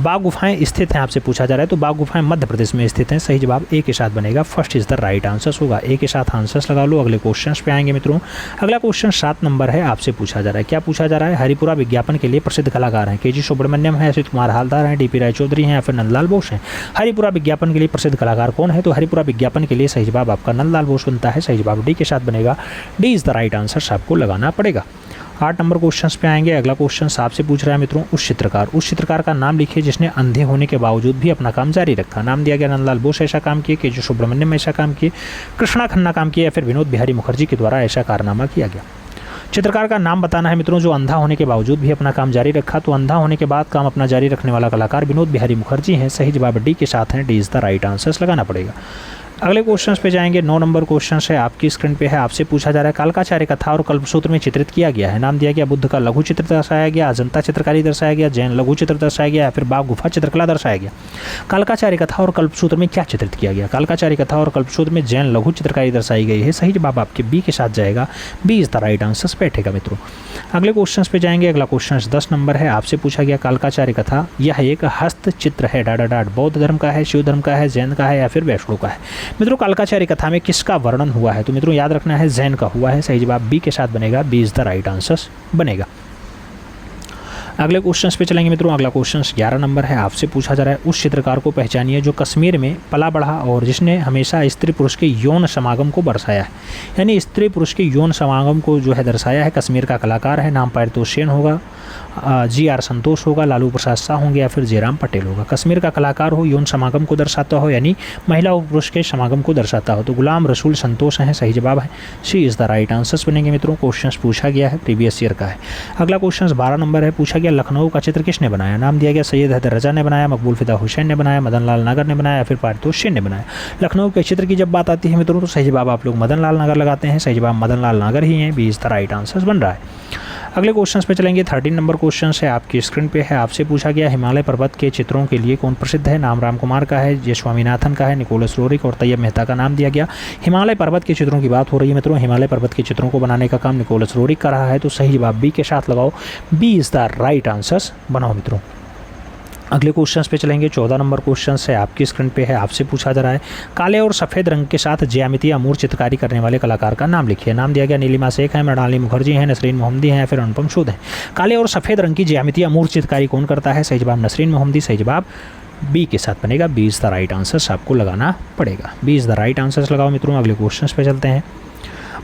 बाघ गुफाएं स्थित हैं आपसे पूछा जा रहा है तो बाघ गुफाएं मध्य प्रदेश में स्थित हैं। सही जवाब ए के साथ बनेगा। First is the right answer होगा। ए के साथ आंसर्स लगा लो। अगले क्वेश्चंस पे आएंगे मित्रों। अगला क्वेश्चन 7 नंबर है। आपसे पूछा जा रहा है क्या पूछा जा रहा है? हरिपुरा विज्ञापन के लिए प्रसिद्ध कलाकार हैं। के.जी. सुब्रमण्यम है, असित कुमार हालदार हैं, डी.पी. रायचौधरी हैं या फिर नंदलाल बोस हैं। हरिपुरा विज्ञापन के लिए प्रसिद्ध कलाकार कौन है? तो हरिपुरा विज्ञापन के लिए सही जवाब आपका नंदलाल बोस बनता है। सही जवाब डी के साथ बनेगा। D is the right answer आपको लगाना पड़ेगा। 8 नंबर क्वेश्चन पे आएंगे। अगला क्वेश्चन आपसे पूछ रहा है मित्रों उस चित्रकार का नाम लिखिए जिसने अंधे होने के बावजूद भी अपना काम जारी रखा। नाम दिया गया नंदलाल बोस ऐसा काम किए, के.जी. सुब्रमण्यम ऐसा काम किए, कृष्णा खन्ना काम किए या फिर विनोद बिहारी मुखर्जी के द्वारा ऐसा कारनामा किया गया। चित्रकार का नाम बताना है मित्रों जो अंधा होने के बावजूद भी अपना काम जारी रखा। तो अंधा होने के बाद काम अपना जारी रखने वाला कलाकार विनोद बिहारी मुखर्जी हैं। सही जवाब डी के साथ हैं। D is the right answer लगाना पड़ेगा। अगले क्वेश्चन पे जाएंगे। 9 नंबर क्वेश्चन है। आपकी स्क्रीन पे है। आपसे पूछा जा रहा है कालकाचार्य कथा और कल्पसूत्र में चित्रित किया गया है। नाम दिया गया बुद्ध का लघु चित्र दर्शाया गया, अजंता चित्रकारी दर्शाया गया, जैन लघु चित्र दर्शाया गया या फिर बाघ गुफा चित्रकला दर्शाया गया। कालकाचार्य कथा और कल्पसूत्र में क्या चित्रित किया गया? कालकाचार्य कथा और कल्पसूत्र में जैन लघु चित्रकारी दर्शाई गई है। सही जवाब आपके बी के साथ जाएगा। B is the right answer बैठेगा मित्रों। अगले क्वेश्चन पे जाएंगे। अगला क्वेश्चन 10 नंबर है। आपसे पूछा गया कालकाचार्य कथा यह एक हस्तचित्र है डाट बौद्ध धर्म का है, शिव धर्म का है, जैन का है या फिर वैष्णव का है। मित्रों कालकाचार्य कथा में किसका वर्णन हुआ है? तो मित्रों याद रखना है जैन का हुआ है। सही जवाब बी के साथ बनेगा। B is the right answer बनेगा। अगले क्वेश्चन पे चलेंगे मित्रों। अगला क्वेश्चन 11 नंबर है। आपसे पूछा जा रहा है उस चित्रकार को पहचानिए जो कश्मीर में पला बढ़ा और जिसने हमेशा स्त्री पुरुष के यौन समागम को दर्शाया है। यानी स्त्री पुरुष के यौन समागम को जो है दर्शाया है। कश्मीर का कलाकार है। नाम पारितोष सेन होगा, जी.आर. संतोष होगा, लालू प्रसाद शाह होंगे या फिर जयराम पटेल होगा। कश्मीर का कलाकार हो, यौन समागम को दर्शाता हो यानी महिला और पुरुष के समागम को दर्शाता हो तो गुलाम रसूल संतोष हैं। सही जवाब है। सी इज़ द राइट आंसर्स बनेंगे मित्रों। क्वेश्चन पूछा गया है प्रीवियस ईयर का है। अगला क्वेश्चन 12 नंबर है। पूछा गया लखनऊ का चित्र किसने बनाया? नाम दिया गया सैयद हैदर रजा ने बनाया, मकबूल फिदा हुसैन ने बनाया, मदन लाल नागर ने बनाया या फिर पारितोष सेन ने बनाया। लखनऊ के चित्र की जब बात आती है मित्रों तो सही जवाब आप लोग मदन लाल नागर लगाते हैं। सही जवाब मदन लाल नागर ही हैं। B is the right answers बन रहा है। अगले क्वेश्चन पे चलेंगे। 13 नंबर क्वेश्चन है आपकी स्क्रीन पे है। आपसे पूछा गया हिमालय पर्वत के चित्रों के लिए कौन प्रसिद्ध है। नाम राम कुमार का है, जे स्वामीनाथन का है, निकोलस रोरिक और तैयब मेहता का नाम दिया गया। हिमालय पर्वत के चित्रों की बात हो रही है मित्रों। हिमालय पर्वत के चित्रों को बनाने का काम निकोलस रोरिक का रहा है, तो सही जवाब बी के साथ लगाओ। B is the right answer बनाओ मित्रों। अगले क्वेश्चंस पे चलेंगे। 14 नंबर क्वेश्चन है आपकी स्क्रीन पे है। आपसे पूछा जा रहा है काले और सफ़ेद रंग के साथ ज्यामितीय अमूर्त चित्रकारी करने वाले कलाकार का नाम लिखिए। नाम दिया गया नीलिमा शेख है, मृणालिनी मुखर्जी हैं, नसरीन मोहम्मदी हैं या फिर अनुपम सूद हैं। काले और सफ़ेद रंग की ज्यामितीय अमूर्त चित्रकारी कौन करता है। सही जवाब नसरीन मोहम्मदी। सही जवाब बी के साथ बनेगा। B is the right answer आपको लगाना पड़ेगा। B is the right answer लगाओ मित्रों। अगले क्वेश्चन पे चलते हैं।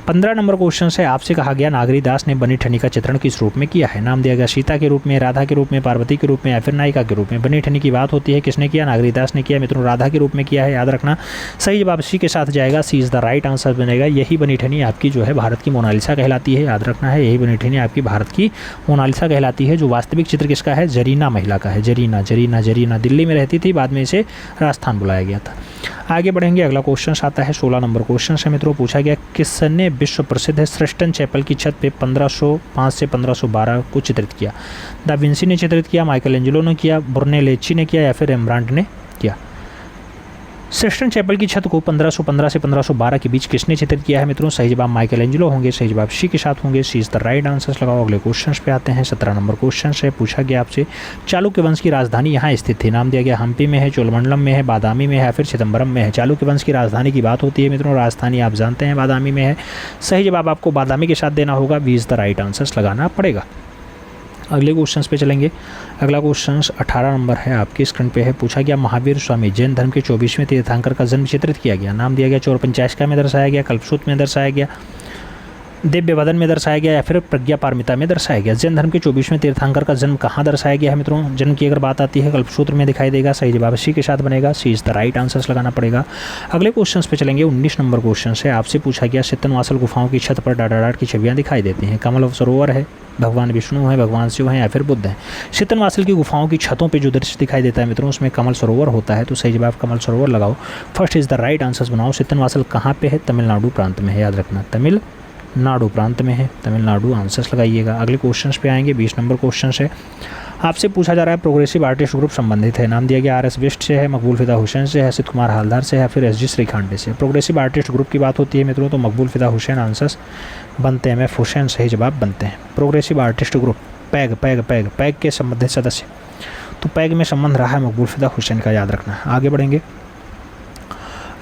15 नंबर क्वेश्चन है आपसे कहा गया नागरी दास ने बनी ठनी का चित्रण किस रूप में किया है। नाम दिया गया सीता के रूप में, राधा के रूप में, पार्वती के रूप में या फिर नायिका के रूप में। बनी ठनी की बात होती है, किसने किया। नागरी दास ने किया मित्रों, राधा के रूप में किया है, याद रखना। सही जवाब सी के साथ जाएगा। सी इज़ द राइट आंसर बनेगा। यही बनी ठनी आपकी जो है भारत की मोनालिसा कहलाती है, याद रखना है। यही बनी ठनी आपकी भारत की मोनालिसा कहलाती है। जो वास्तविक चित्र किसका है। जरीना महिला का है। जरीना जरीना जरीना दिल्ली में रहती थी, बाद में इसे राजस्थान बुलाया गया था। आगे बढ़ेंगे। अगला क्वेश्चन आता है 16 नंबर क्वेश्चन है मित्रों। पूछा गया किसने विश्व प्रसिद्ध है स्रस्टन चैपल की छत पे 1505 से 1512 को चित्रित किया। दा विंसी ने चित्रित किया, माइकल एंजेलो ने किया, ब्रुनेलेच्ची ने किया या फिर रेम्ब्रांट ने किया। स्रस्टन चैपल की छत को 1515 से 1512 के बीच किसने चित्रित किया है मित्रों। सही जवाब माइकल एंजेलो होंगे। सही जवाब सी के साथ होंगे। सी इज द राइट आंसर लगाओ। अगले क्वेश्चन पे आते हैं। 17 नंबर क्वेश्चन है। पूछा गया आपसे चालुक्य वंश की राजधानी यहाँ स्थित थी। नाम दिया गया हम्पी में है, चोलमंडलम में है, बादामी में है या फिर चिदम्बरम में है। चालुक्य वंश की राजधानी की बात होती है मित्रों। राजधानी आप जानते हैं बादामी में है। सही जवाब आपको बादामी के साथ देना होगा। B is the right answer लगाना पड़ेगा। अगले क्वेश्चन पे चलेंगे। अगला क्वेश्चन 18 नंबर है आपकी स्क्रीन पे है। पूछा गया महावीर स्वामी जैन धर्म के 24वें तीर्थंकर का जन्म चित्रित किया गया। नाम दिया गया चौरपंचायस्का में दर्शाया गया, कल्पसूत्र में दर्शाया गया, दिव्यवदन में दर्शाया गया या फिर प्रज्ञा पारमिता में दर्शाया गया। जैन धर्म के 24वें तीर्थंकर का जन्म कहाँ दर्शाया गया है मित्रों। जन्म की अगर बात आती है कल्पसूत्र में दिखाई देगा। सही जवाब सी के साथ बनेगा। सी इज द राइट आंसर लगाना पड़ेगा। अगले क्वेश्चन पे चलेंगे। 19 नंबर क्वेश्चन है आपसे पूछा गया सित्तनवासल गुफाओं की छत पर डाडाडाट की छवियाँ दिखाई देती हैं। कमल सरोवर है, भगवान विष्णु हैं, भगवान शिव हैं या फिर बुद्ध हैं। सित्तनवासल की गुफाओं की छतों पे जो दृश्य दिखाई देता है मित्रों उसमें कमल सरोवर होता है, तो सही जवाब कमल सरोवर लगाओ। First is the right answer बनाओ। सित्तनवासल कहाँ पे है। तमिलनाडु प्रांत में है, याद रखना। तमिलनाडु प्रांत में है। तमिलनाडु आंसर्स लगाइएगा। अगले क्वेश्चन पे आएंगे। 20 नंबर क्वेश्चन है आपसे पूछा जा रहा है प्रोग्रेसिव आर्टिस्ट ग्रुप संबंधित है। नाम दिया गया आर एस बिष्ट से है, मकबूल फिदा हुसैन से है, सिद्ध कुमार हालदार से है, फिर एस जी श्रीखांडे से। प्रोग्रेसिव आर्टिस्ट ग्रुप की बात होती है मित्रों तो मकबूल फिदा हुसैन आंसर्स बनते हैं। एम एफ हुसैन सही जवाब बनते हैं। Progressive artist group peg peg peg peg के संबंधित सदस्य, तो पैग में संबंध रहा है मकबूल फिदा हुसैन का, याद रखना है। आगे बढ़ेंगे।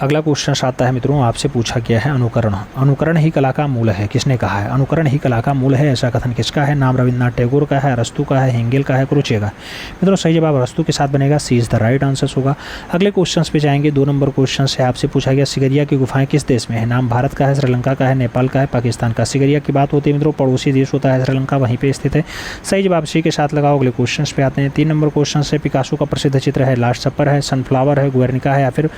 अगला क्वेश्चन आता है मित्रों आपसे पूछा गया है अनुकरण। अनुकरण ही कला का मूल है, किसने कहा है। अनुकरण ही कला का मूल है ऐसा कथन किसका है। नाम रविन्द्रनाथ टैगोर का है, अरस्तु का है, हेंगेल का है, क्रुचे का है। मित्रों सही जवाब अरस्तु के साथ बनेगा। सी इज द राइट आंसर होगा। अगले क्वेश्चन पे जाएंगे। 2 नंबर क्वेश्चन से आपसे पूछा गया सिगरिया की गुफाएं किस देश में है। नाम भारत का है, श्रीलंका का है, नेपाल का है, पाकिस्तान का। सिगरिया की बात होती है मित्रों पड़ोसी देश होता है श्रीलंका, वहीं पे स्थित है। सही जवाब सी के साथ लगाओ। अगले क्वेश्चन पे आते हैं। 3 नंबर क्वेश्चन से पिकासो का प्रसिद्ध चित्र है लास्ट सपर है, सनफ्लावर है, गुएर्निका है या फिर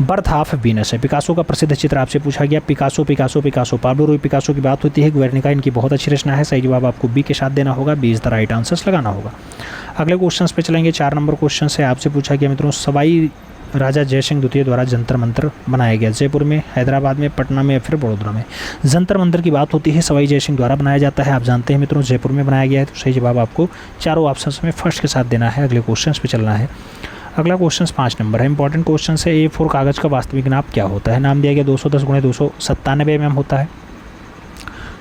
बर्थ ऑफ वीनस है। पिकासो का प्रसिद्ध चित्र आपसे पूछा गया। पिकासो पिकासो पिकासो पाब्लो रूई पिकासो की बात होती है। गुएर्निका इनकी बहुत अच्छी रचना है। सही जवाब आपको बी के साथ देना होगा। B is the right answer लगाना होगा। अगले क्वेश्चन पे चलेंगे। 4 नंबर क्वेश्चन से आपसे पूछा गया मित्रों सवाई राजा जयसिंह द्वितीय द्वारा जंतर मंतर बनाया गया। जयपुर में, हैदराबाद में, पटना में या फिर बड़ोदरा में। जंतर मंतर की बात होती है सवाई जयसिंह द्वारा बनाया जाता है, आप जानते हैं मित्रों जयपुर में बनाया गया है। तो सही जवाब आपको चारों ऑप्शन में फर्स्ट के साथ देना है। अगले क्वेश्चन पे चलना है। अगला क्वेश्चन 5 नंबर है। इंपॉर्टेंट क्वेश्चन है। A4 कागज़ का वास्तविक नाप क्या होता है। नाम दिया गया 210 × 297 mm होता है,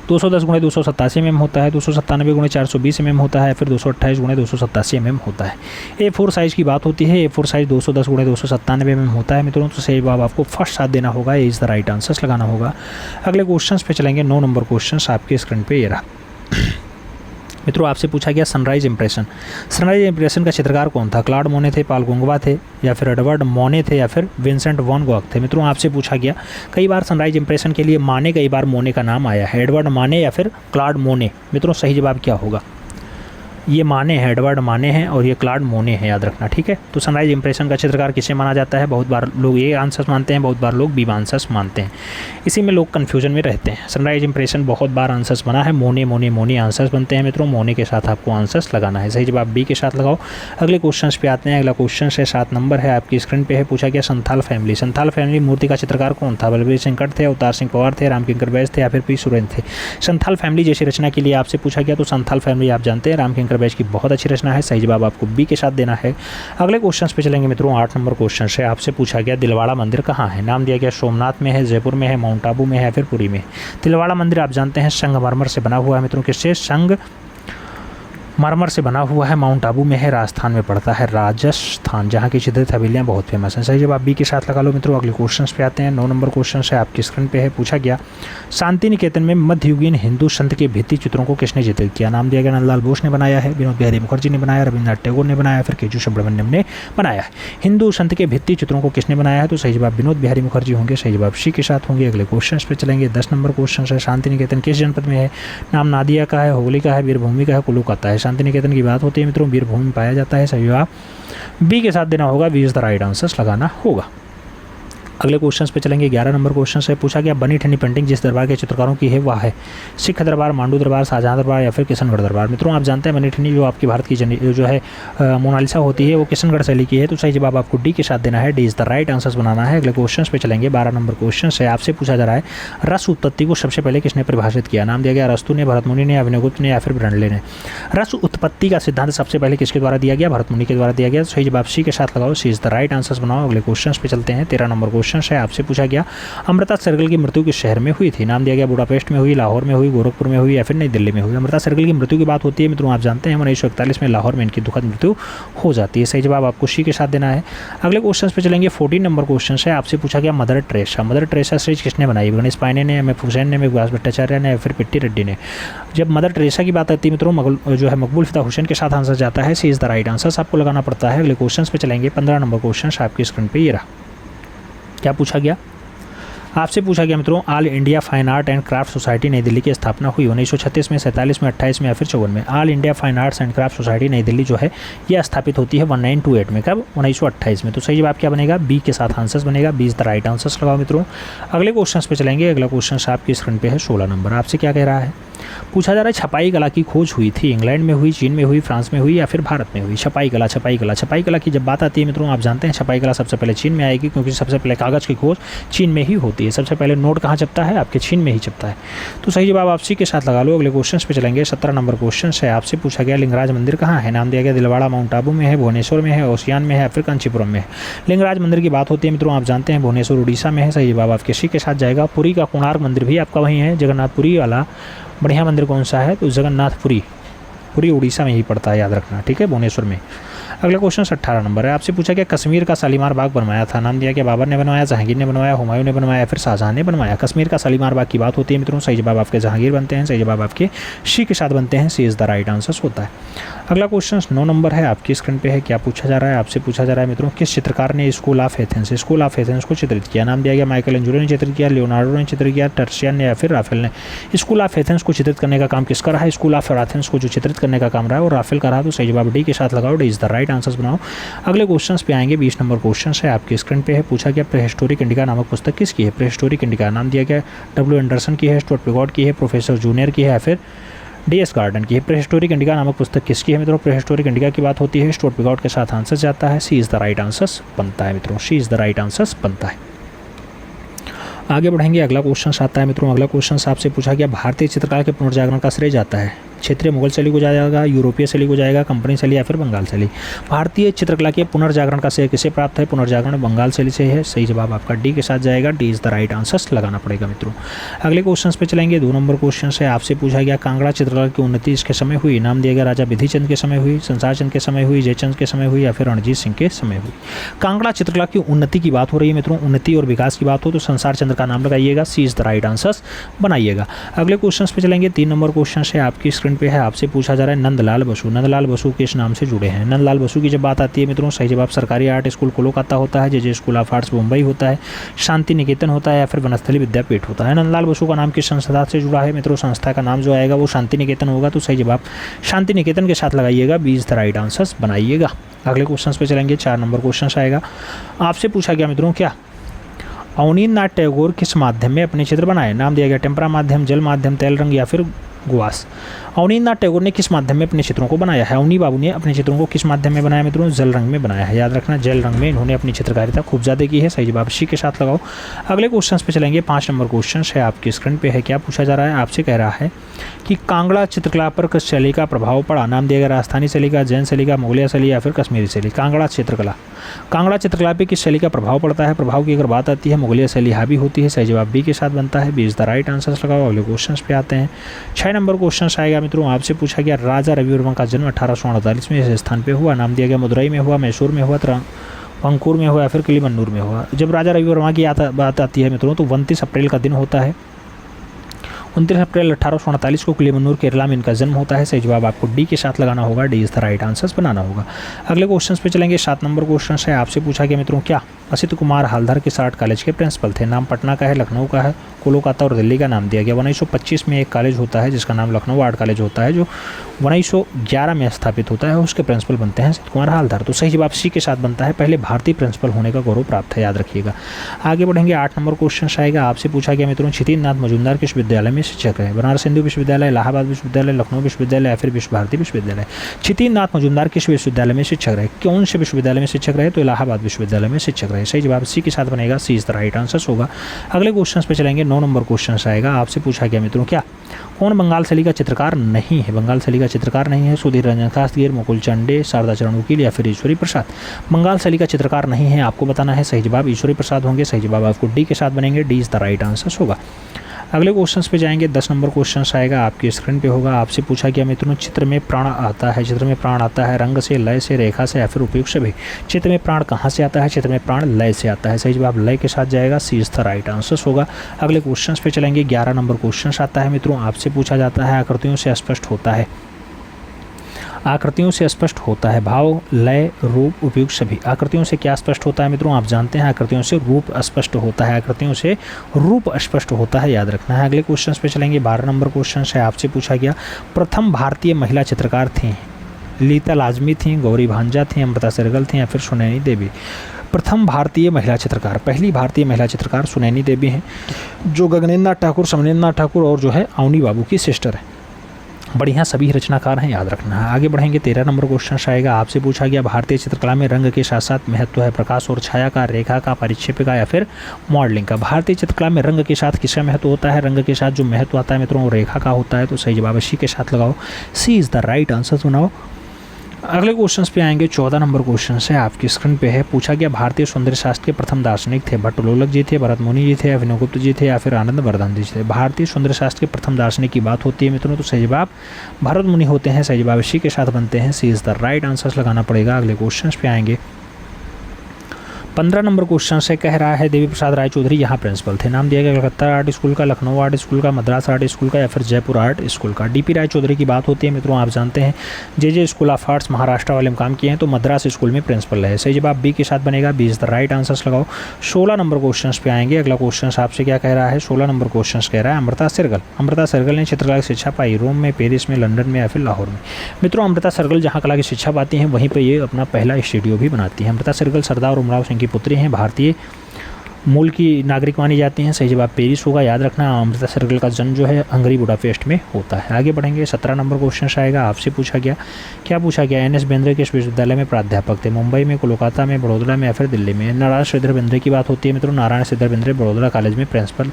210 × 287 mm होता है, 297 × 420 mm होता है, फिर 228 × 287 mm होता है। A4 साइज़ की बात होती है। A4 साइज़ 210 × 297 mm होता है मित्रों, तो सही जवाब आपको फर्स्ट साथ देना होगा। A is the right answer लगाना होगा। अगले क्वेश्चन पे चलेंगे। 9 नंबर क्वेश्चन आपके स्क्रीन पे ये रहा मित्रों आपसे पूछा गया सनराइज इंप्रेशन। सनराइज इंप्रेशन का चित्रकार कौन था। क्लॉड मोने थे, पाल गोंगवा थे या फिर एडवर्ड मोने थे या फिर विंसेंट वॉन गॉग थे। मित्रों आपसे पूछा गया कई बार सनराइज इंप्रेशन के लिए माने, कई बार मोने का नाम आया है। एडवर्ड माने या फिर क्लॉड मोने। मित्रों सही जवाब क्या होगा। ये माने है, एडवर्ड माने हैं और ये क्लॉड मोने हैं, याद रखना, ठीक है। तो सनराइज इंप्रेशन का चित्रकार किसे माना जाता है? बहुत बार लोग ये आंसर्स मानते हैं, बहुत बार लोग बी आंसर्स मानते हैं, इसी में लोग कन्फ्यूजन में रहते हैं। सनराइज इंप्रेशन बहुत बार आंसर्स बना है, मोने मोने मोने आंसर्स बनते हैं मित्रों, मोने के साथ आपको आंसर्स लगाना है। सही जवाब बी के साथ लगाओ। अगले क्वेश्चन पे आते हैं। अगला क्वेश्चन है 7 नंबर है, आपकी स्क्रीन पे है। पूछा गया संथाल फैमिली, संथाल फैमिली मूर्ति का चित्रकार कौन था? बलबीर सिंह कट थे, अवतार सिंह पवार थे, रामकिंकर बैस थे या फिर पी सुरेंद्र थे? संथाल फैमिली जैसी रचना के लिए आपसे पूछा गया, तो संथाल फैमिली आप जानते हैं रामकिंकर बैस की बहुत अच्छी रचना है। सही जवाब आपको बी के साथ देना है। अगले क्वेश्चन पे चलेंगे मित्रों। 8 नंबर क्वेश्चन है, आपसे पूछा गया दिलवाड़ा मंदिर कहाँ है? नाम दिया गया सोमनाथ में है, जयपुर में है, माउंट आबू में है या फिर पुरी में? दिलवाड़ा मंदिर आप जानते हैं संगमरमर से बना हुआ है मित्रों, किससे? संगमरमर से बना हुआ है, माउंट आबू में है, राजस्थान में पड़ता है, राजस्थान, जहाँ की चित्रित हवेलियाँ बहुत फेमस हैं। सही जवाब बी के साथ लगा लो मित्रों। अगले क्वेश्चन पे आते हैं। 9 नंबर क्वेश्चन है, आपकी स्क्रीन पे है। पूछा गया शांति निकेतन में मध्ययुगीन हिंदू संत के भित्ति चित्रों को किसने चित्रित किया? नाम दिया गया नंदलाल बोस ने बनाया है, विनोद बिहारी मुखर्जी ने बनाया, रविन्द्रनाथ टैगोर ने बनाया, फिर केजू सुब्रमण्यम ने बनाया है। हिंदू संत के भित्ति चित्रों को किसने बनाया है? तो सही जवाब विनोद बिहारी मुखर्जी होंगे, सही जवाब सी के साथ होंगे। अगले क्वेश्चन पे चलेंगे। 10 नंबर क्वेश्चन है, शांति निकेतन किस जनपद में है? नाम नादिया का है, हुगली का है, वीरभूमि का है, कुल्लू का है? शांति निकेतन की बात होती है मित्रों, वीरभूमि में पाया जाता है। सही जवाब बी के साथ देना होगा, B is the right answers लगाना होगा। अगले क्वेश्चन पे चलेंगे। 11 नंबर क्वेश्चन से पूछा गया बनी ठनी पेंटिंग जिस दरबार के चित्रकारों की है वह है सिख दरबार, मांडू दरबार, शाहजहां दरबार या फिर किशनगढ़ दरबार? मित्रों आप जानते हैं बनी ठनी जो आपकी भारत की जो है मोनालिसा होती है वो किशनगढ़ शैली की है, तो सही जवाब आपको डी के साथ देना है, D is the right answers बनाना है। अगले क्वेश्चन पे चलेंगे। 12 नंबर क्वेश्चन से आपसे पूछा जा रहा है रस उत्पत्ति को सबसे पहले किसने परिभाषित किया? नाम दिया गया अरस्तु ने, भरतमुनि ने, अभिनवगुप्त ने या फिर ब्रंडले ने? रस उत्पत्ति का सिद्धांत सबसे पहले किसके द्वारा दिया गया? भरतमुनि के द्वारा दिया गया। सही जवाब सी के साथ लगाओ, सी इज द राइट आंसर्स बनाओ। अगले क्वेश्चन पे चलते हैं। 13 नंबर क्वेश्चन है, आपसे पूछा गया अमृता शेरगिल की मृत्यु किस शहर में हुई थी? नाम दिया गया बुडापेस्ट में हुई, लाहौर में हुई, गोरखपुर में हुई या फिर नई दिल्ली में हुई? अमृता शेरगिल की मृत्यु की बात होती है मित्रों, आप जानते हैं 1941 में लाहौर में इनकी दुखद मृत्यु हो जाती है। सही जवाब आपको सी के साथ देना है। अगले क्वेश्चन पे चलेंगे। 14 नंबर क्वेश्चन है, आपसे पूछा गया mother Teresa, mother Teresa series किसने बनाई? गणेश पायने ने, एम.एफ. हुसैन ने, विकास भट्टाचार्य ने या फिर पिट्टी रेड्डी ने? जब मदर टेरेसा की बात आती है मित्रों, जो है मकबूल फिदा हुसैन के साथ आंसर जाता है, सी इज द राइट आंसर्स आपको लगाना पड़ता है। अगले क्वेश्चन पे चलेंगे। 15 नंबर क्वेश्चन आपकी स्क्रीन पे ये रहा। क्या पूछा गया? आपसे पूछा गया मित्रों all India fine art and craft society नई दिल्ली की स्थापना हुई 1936 में, 47 में, 28 में या फिर 54 में? All India fine arts and craft society नई दिल्ली जो है यह स्थापित होती है 1928 में। कब? 1928 में। तो सही जवाब क्या बनेगा? बी के साथ आंसर्स बनेगा, B is the right answers लगाओ मित्रों। अगले क्वेश्चन पे चलेंगे। अगला क्वेश्चन आपकी स्क्रीन पे है 16 नंबर। आपसे क्या कह रहा है? पूछा जा रहा है छपाई कला की खोज हुई थी इंग्लैंड में हुई, चीन में हुई, फ्रांस में हुई या फिर भारत में हुई? छपाई कला, छपाई कला, छपाई कला की जब बात आती है मित्रों, आप जानते हैं छपाई कला सबसे पहले चीन में आएगी, क्योंकि सबसे पहले कागज़ की खोज चीन में ही होती है। सबसे पहले नोट कहाँ छपता है? आपके चीन में ही छपता है। तो सही जवाब आप सी के साथ लगा लो। अगले क्वेश्चन पे चलेंगे। 17 नंबर क्वेश्चन है, आपसे पूछा गया लिंगराज मंदिर कहाँ है? नाम दिया गया दिलवाड़ा, माउंट आबू में है, भुवनेश्वर में है, ओसियान में है, फिर कांचीपुरम में है? लिंगराज मंदिर की बात होती है मित्रों, आप जानते हैं भुवनेश्वर उड़ीसा में है। सही जवाब आपके सी के साथ जाएगा। पुरी का कोणार्क मंदिर भी आपका वहीं है। जगन्नाथपुरी वाला बढ़िया मंदिर कौन सा है? तो जगन्नाथपुरी, पुरी उड़ीसा में ही पड़ता है, याद रखना, ठीक है, भुवनेश्वर में। अगला क्वेश्चन 18 नंबर है। आपसे पूछा गया कश्मीर का शालीमार बाग बनवाया था? नाम दिया गया बाबर ने बनवाया, जहांगीर ने बनवाया, हुमायूं ने बनवाया, फिर शाहजहां ने बनवाया? कश्मीर का शालीमार बाग की बात होती है मित्रों, सही जवाब आपके जहांगीर बनते हैं, सही जवाब आपके सी के साथ बनते हैं, सी इज द राइट आंसर्स होता है। अगला क्वेश्चन 9 नंबर है, आपकी स्क्रीन पे है। क्या पूछा जा रहा है? आपसे पूछा जा रहा है मित्रों किस चित्रकार ने स्कूल ऑफ एथेंस को चित्रित किया? नाम दिया गया माइकल एंजेलो ने चित्रित किया, लियोनार्डो ने चित्रित किया, टर्सियन ने या फिर राफेल ने? स्कूल ऑफ एथेंस को चित्रित करने का काम किसका रहा है? स्कूल ऑफ एथेंस को जो चित्रित करने का काम रहा है वो राफेल का रहा। तो सही जवाब डी के साथ लगाओ, D is the right answers बनाओ। अगले क्वेश्चन पे आएंगे। 20 नंबर क्वेश्चन है, आपकी स्क्रीन पे है। पूछा गया प्रीहिस्टोरिक इंडिका नामक पुस्तक किसकी है? प्रीहिस्टोरिक इंडिका नाम दिया गया डब्ल्यू एंडरसन की है, स्टुअर्ट पिगॉट की है, प्रोफेसर जूनियर की है या फिर डी.एस. गार्डन की है? प्रीहिस्टोरिक इंडिका नामक पुस्तक किसकी है मित्रों? प्रीहिस्टोरिक इंडिका की बात होती है, स्टुअर्ट पिगॉट के साथ आंसर जाता है, सी इज द राइट आंसर्स बनता है मित्रों, सी इज द राइट आंसर्स बनता है। आगे बढ़ेंगे। अगला क्वेश्चन आता है मित्रों। अगला क्वेश्चन आपसे पूछा गया भारतीय चित्रकला के पुनर्जागरण का श्रेय जाता है क्षेत्रीय मुगल शैली को जाएगा, यूरोपीय शैली को जाएगा, कंपनी शैली या फिर बंगाल शैली? भारतीय चित्रकला के पुनर्जागरण का श्रेय किसे प्राप्त है? पुनर्जागरण बंगाल शैली से है। सही जवाब आपका डी के साथ जाएगा, D is the right answers लगाना पड़ेगा मित्रों। अगले क्वेश्चन पे चलेंगे। 2 नंबर क्वेश्चन है, आपसे पूछा गया कांगड़ा चित्रकला की उन्नति इसके समय हुई? नाम दिया गया राजा विधिचंद के समय हुई, संसार चंद के समय हुई, जयचंद के समय हुई या फिर रणजीत सिंह के समय हुई? कांगड़ा चित्रकला की उन्नति की बात हो रही है मित्रों, उन्नति और विकास की बात हो तो संसार चंद्र का नाम लगाइएगा, सी इज द राइट आंसर्स बनाइएगा। अगले क्वेश्चन पे चलेंगे। 3 नंबर क्वेश्चन है, आपकी स्क्रीन स्क्रीन पे है, आपसे पूछा जा रहा है नंदलाल बसु। नंदलाल बसु किस नाम से जुड़े हैं? नंदलाल बसु की जब बात आती है मित्रों, सही जवाब सरकारी आर्ट स्कूल कोलकाता होता है, जे स्कूल ऑफ आर्ट्स मुंबई होता है, शांति निकेतन होता है या फिर वनस्थली विद्यापीठ होता है। नंदलाल बसु का नाम किस संस्था से जुड़ा है मित्रों? संस्था का नाम जो आएगा वो शांति निकेतन होगा, तो सही जवाब शांति निकेतन के साथ लगाइएगा, 20 द राइट आंसर्स बनाइएगा। अगले क्वेश्चन पे चलेंगे, 4 नंबर क्वेश्चन आएगा। आपसे पूछा गया मित्रों क्या अवनींद्रनाथ टैगोर किस माध्यम में अपने चित्र बनाए? नाम दिया गया टेम्परा माध्यम, जल माध्यम, तेल रंग या फिर गुआस। अवनींद्रनाथ टैगोर ने किस माध्यम में अपने चित्रों को बनाया है? अवनी बाबू ने अपने चित्रों को किस माध्यम में बनाया मित्रों? जल रंग में बनाया है। याद रखना जल रंग में इन्होंने अपनी चित्रकारिता खूब ज़्यादा की है, सही जवाब सी के साथ लगाओ। अगले क्वेश्चन पे चलेंगे, 5 नंबर क्वेश्चन है आपकी स्क्रीन पे है। क्या पूछा जा रहा है? आपसे कह रहा है कि कांगड़ा चित्रकला पर किस शैली का प्रभाव पड़ा? नाम दिया गया राजस्थानी शैली का, जैन शैली का, मुगलिया शैली या फिर कश्मीरी शैली। कांगड़ा चित्रकला पे किस शैली का प्रभाव पड़ता है? प्रभाव की अगर बात आती है मुगलिया शैली हावी होती है, सही जवाब बी के साथ बनता है, 20 द राइट आंसर्स लगाओ। अगले क्वेश्चन पे आते हैं, 6 नंबर क्वेश्चन आएगा मित्रों। आपसे पूछा गया राजा रवि वर्मा का जन्म 1848 में इस स्थान पे हुआ। नाम दिया गया मदुरई में हुआ, मैसूर में हुआ, पंकूर में हुआ या फिर किलीमन्नूर में हुआ। जब राजा रवि वर्मा की बात आती है मित्रों तो 29 अप्रैल का दिन होता है। 29 अप्रैल 1848 को किलीमन्नूर केरला में इनका जन्म होता है, सही जवाब आपको डी के साथ लगाना होगा, D is the right answers बनाना होगा। अगले क्वेश्चन पे चलेंगे, 7 नंबर क्वेश्चन है। आपसे पूछा गया मित्रों क्या असित कुमार हालधर किस आर्ट कॉलेज के प्रिंसिपल थे? नाम पटना का है, लखनऊ का है, कोलकाता और दिल्ली का नाम दिया गया। 1925 में एक कॉलेज होता है जिसका नाम लखनऊ आर्ट कॉलेज होता है, जो 1911 में स्थापित होता है, उसके प्रिंसिपल बनते हैं असित कुमार हालधर, तो सही जवाब सी के साथ बनता है। पहले भारतीय प्रिंसिपल होने का गौरव प्राप्त है, याद रखिएगा। आगे बढ़ेंगे, 8 नंबर क्वेश्चन आएगा। आपसे पूछा गया मित्रों क्षितिज मजूमदार किस विद्यालय में शिक्षक है? बनारस हिंदू विश्वविद्यालय, इलाहाबाद विश्वविद्यालय, लखनऊ विश्वविद्यालय या फिर विश्व भारती विश्वविद्यालय। क्षितिज मजूमदार किस विश्वविद्यालय में शिक्षक रहे? कौन से विश्वविद्यालय में शिक्षक रहे? तो इलाहाबाद विश्वविद्यालय में शिक्षक रहे, सही जवाब सी के साथ बनेगा, सी इज द राइट आंसर होगा। अगले क्वेश्चन पे चलेंगे, 9 नंबर क्वेश्चन आएगा। आपसे पूछा गया मित्रों क्या कौन बंगाल शैली का चित्रकार नहीं है? बंगाल शैली का चित्रकार नहीं है सुधीर रंजन खासगीर, मुकुल चंडे, शारदा चरण वकील या फिर ईश्वरी प्रसाद। बंगाल शैली का चित्रकार नहीं है, आपको बताना है, सही जवाब ईश्वरी प्रसाद होंगे, सही जवाब आपको डी के साथ बनेंगे, D is the right answer होगा। अगले क्वेश्चंस पे जाएंगे, 10 नंबर क्वेश्चन आएगा, आपकी स्क्रीन पे होगा। आपसे पूछा गया मित्रों चित्र में प्राण आता है, चित्र में प्राण आता है रंग से, लय से, रेखा से या फिर उपयुक्त से भी। चित्र में प्राण कहाँ से आता है? चित्र में प्राण लय से आता है, सही जवाब लय के साथ जाएगा, सी इज द राइट आंसर होगा। अगले क्वेश्चन पे चलेंगे, 11 नंबर क्वेश्चन आता है मित्रों। आपसे पूछा जाता है आकृतियों से स्पष्ट होता है, आकृतियों से स्पष्ट होता है भाव, लय, रूप, उपयुक्त सभी। आकृतियों से क्या स्पष्ट होता है मित्रों? आप जानते हैं आकृतियों से रूप स्पष्ट होता है, आकृतियों से रूप स्पष्ट होता है, याद रखना है। अगले क्वेश्चन पे चलेंगे, 12 नंबर क्वेश्चन है। आपसे पूछा गया प्रथम भारतीय महिला चित्रकार थी, लीता लाजमी थी, गौरी भांजा थी, अमृता सहगल थी या फिर सुनैनी देवी। प्रथम भारतीय महिला चित्रकार, पहली भारतीय महिला चित्रकार सुनैनी देवी हैं, जो गगनेंद्रनाथ ठाकुर, समरेंद्रनाथ ठाकुर और जो है अवनी बाबू की सिस्टर है। बढ़िया सभी रचनाकार हैं, याद रखना है। आगे बढ़ेंगे, 13 नंबर क्वेश्चन आएगा। आपसे पूछा गया भारतीय चित्रकला में रंग के साथ साथ महत्व है प्रकाश और छाया का, रेखा का, परिक्षेप का या फिर मॉडलिंग का। भारतीय चित्रकला में रंग के साथ किसका महत्व होता है? रंग के साथ जो महत्व आता है मित्रों वो रेखा का होता है, तो सही जवाब सी के साथ लगाओ, सी इज द राइट आंसर बनाओ। अगले क्वेश्चन पे आएंगे, 14 नंबर क्वेश्चन है, आपकी स्क्रीन पे है। पूछा गया भारतीय सौंदर्य शास्त्र के प्रथम दार्शनिक थे, भट्टलोलक जी थे, भरत मुनि जी थे, अभिनवगुप्त जी थे या फिर आनंद वर्धन जी थे। भारतीय सौंदर्य शास्त्र के प्रथम दार्शनिक की बात होती है मित्रों तो सही जवाब भरत मुनि होते हैं, सही जवाब इसी के साथ बनते हैं, सी इज द राइट आंसर लगाना पड़ेगा। अगले क्वेश्चन पे आएंगे, 15 नंबर क्वेश्चन से कह रहा है देवी प्रसाद राय चौधरी यहाँ प्रिंसिपल थे। नाम दिया गया कलकत्ता आर्ट स्कूल का, लखनऊ आर्ट स्कूल का, मद्रास आर्ट स्कूल का या फिर जयपुर आर्ट स्कूल का। डीपी राय चौधरी की बात होती है मित्रों, आप जानते हैं जे स्कूल ऑफ आर्ट्स महाराष्ट्र वाले में काम किए हैं, तो मद्रास स्कूल में प्रिंसिपल रहे, सही जवाब बी के साथ बनेगा, B is the right answers लगाओ। 16 नंबर क्वेश्चन पे आएंगे। अगला क्वेश्चन आपसे क्या कह रहा है? 16 नंबर क्वेश्चन कह रहा है अमृता सहगल। अमृता सहगल ने चित्रकला की शिक्षा पाई रोम में, पेरिस में, लंदन में या फिर लाहौर में। मित्रों अमृता सहगल जहाँ कला की शिक्षा पाती हैं वहीं पर ये अपना पहला स्टूडियो भी बनाती है। अमृता सहगल सरदार उमराव सिंह की पुत्री हैं, भारतीय मूल की नागरिक मानी जाती हैं, सही जवाब पेरिस होगा, याद रखना। अमृता सहगल का जन्म जो है हंगरी बुडापेस्ट में होता है। आगे बढ़ेंगे, 17 नंबर क्वेश्चन आएगा। आपसे पूछा गया क्या पूछा गया एन एस बेंद्रे किस विश्वविद्यालय में प्राध्यापक थे? मुंबई में, कोलकाता में, बड़ौदा में या फिर दिल्ली में। नारायण श्रीधर बेंद्रे की बात होती है मित्रों, नारायण श्रीधर बेंद्रे बड़ौदा कॉलेज में प्रिंसिपल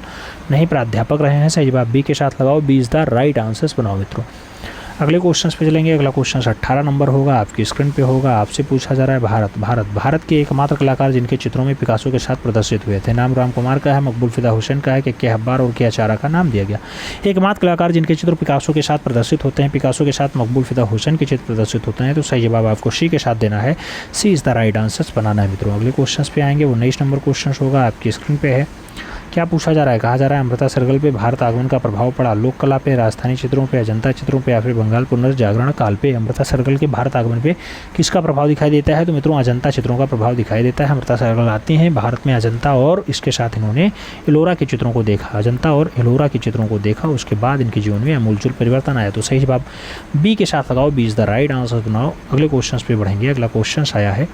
नहीं प्राध्यापक रहे हैं, सही जवाब बी के साथ लगाओ, B is the right answers बनाओ मित्रों। अगले क्वेश्चन पे चलेंगे। अगला क्वेश्चन 18 नंबर होगा, आपकी स्क्रीन पे होगा। आपसे पूछा जा रहा है भारत के एकमात्र कलाकार जिनके चित्रों में पिकासो के साथ प्रदर्शित हुए थे। नाम राम कुमार का है, मकबूल फिदा हुसैन का है, के हब्बार और के अचारा का नाम दिया गया। एकमात्र कलाकार जिनके चित्र पिकासो के साथ प्रदर्शित होते हैं, पिकासो के साथ मकबूल फिदा हुसैन के चित्र प्रदर्शित होते हैं, तो सही जवाब आपको सी के साथ देना है, सी इज द राइट आंसर्स बनाना है मित्रों। अगले क्वेश्चन पे आएंगे, 19 नंबर क्वेश्चन होगा, आपकी स्क्रीन पे है। क्या पूछा जा रहा है, कहा जा रहा है अमृता सरगल पे भारत आगमन का प्रभाव पड़ा, लोक कला पे, राजस्थानी चित्रों पे, अजंता चित्रों पे या फिर बंगाल पुनर्जागरण काल पे। अमृता सरगल के भारत आगमन पे किसका प्रभाव दिखाई देता है, तो मित्रों अजंता चित्रों का प्रभाव दिखाई देता है। अमृता सरगल आती हैं भारत में अजंता और इसके साथ इन्होंने एलोरा के चित्रों को देखा, अजंता और एलोरा के चित्रों को देखा, उसके बाद इनके जीवन में आमूलचूल परिवर्तन आया। तो सही जवाब बी के साथ लगाओ, B is the right answer चुनाव। अगले क्वेश्चन पे बढ़ेंगे। अगला क्वेश्चन आया है,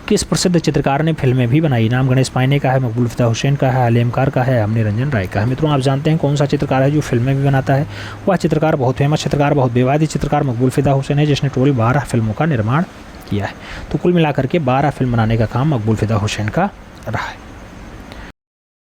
किस प्रसिद्ध चित्रकार ने फिल्में भी बनाई। नाम गणेश पाइने का है, मकबूल फिदा हुसैन का है, अलेमकार का है, अमनी रंजन राय का है। मित्रों आप जानते हैं कौन सा चित्रकार है जो फिल्में भी बनाता है। वह चित्रकार, बहुत फेमस चित्रकार, बहुत विवादित चित्रकार मकबूल फिदा हुसैन है, जिसने टोटल 12 फिल्मों का निर्माण किया है। तो कुल मिलाकर के 12 फिल्म बनाने का काम मकबूल फिदा हुसैन का रहा है।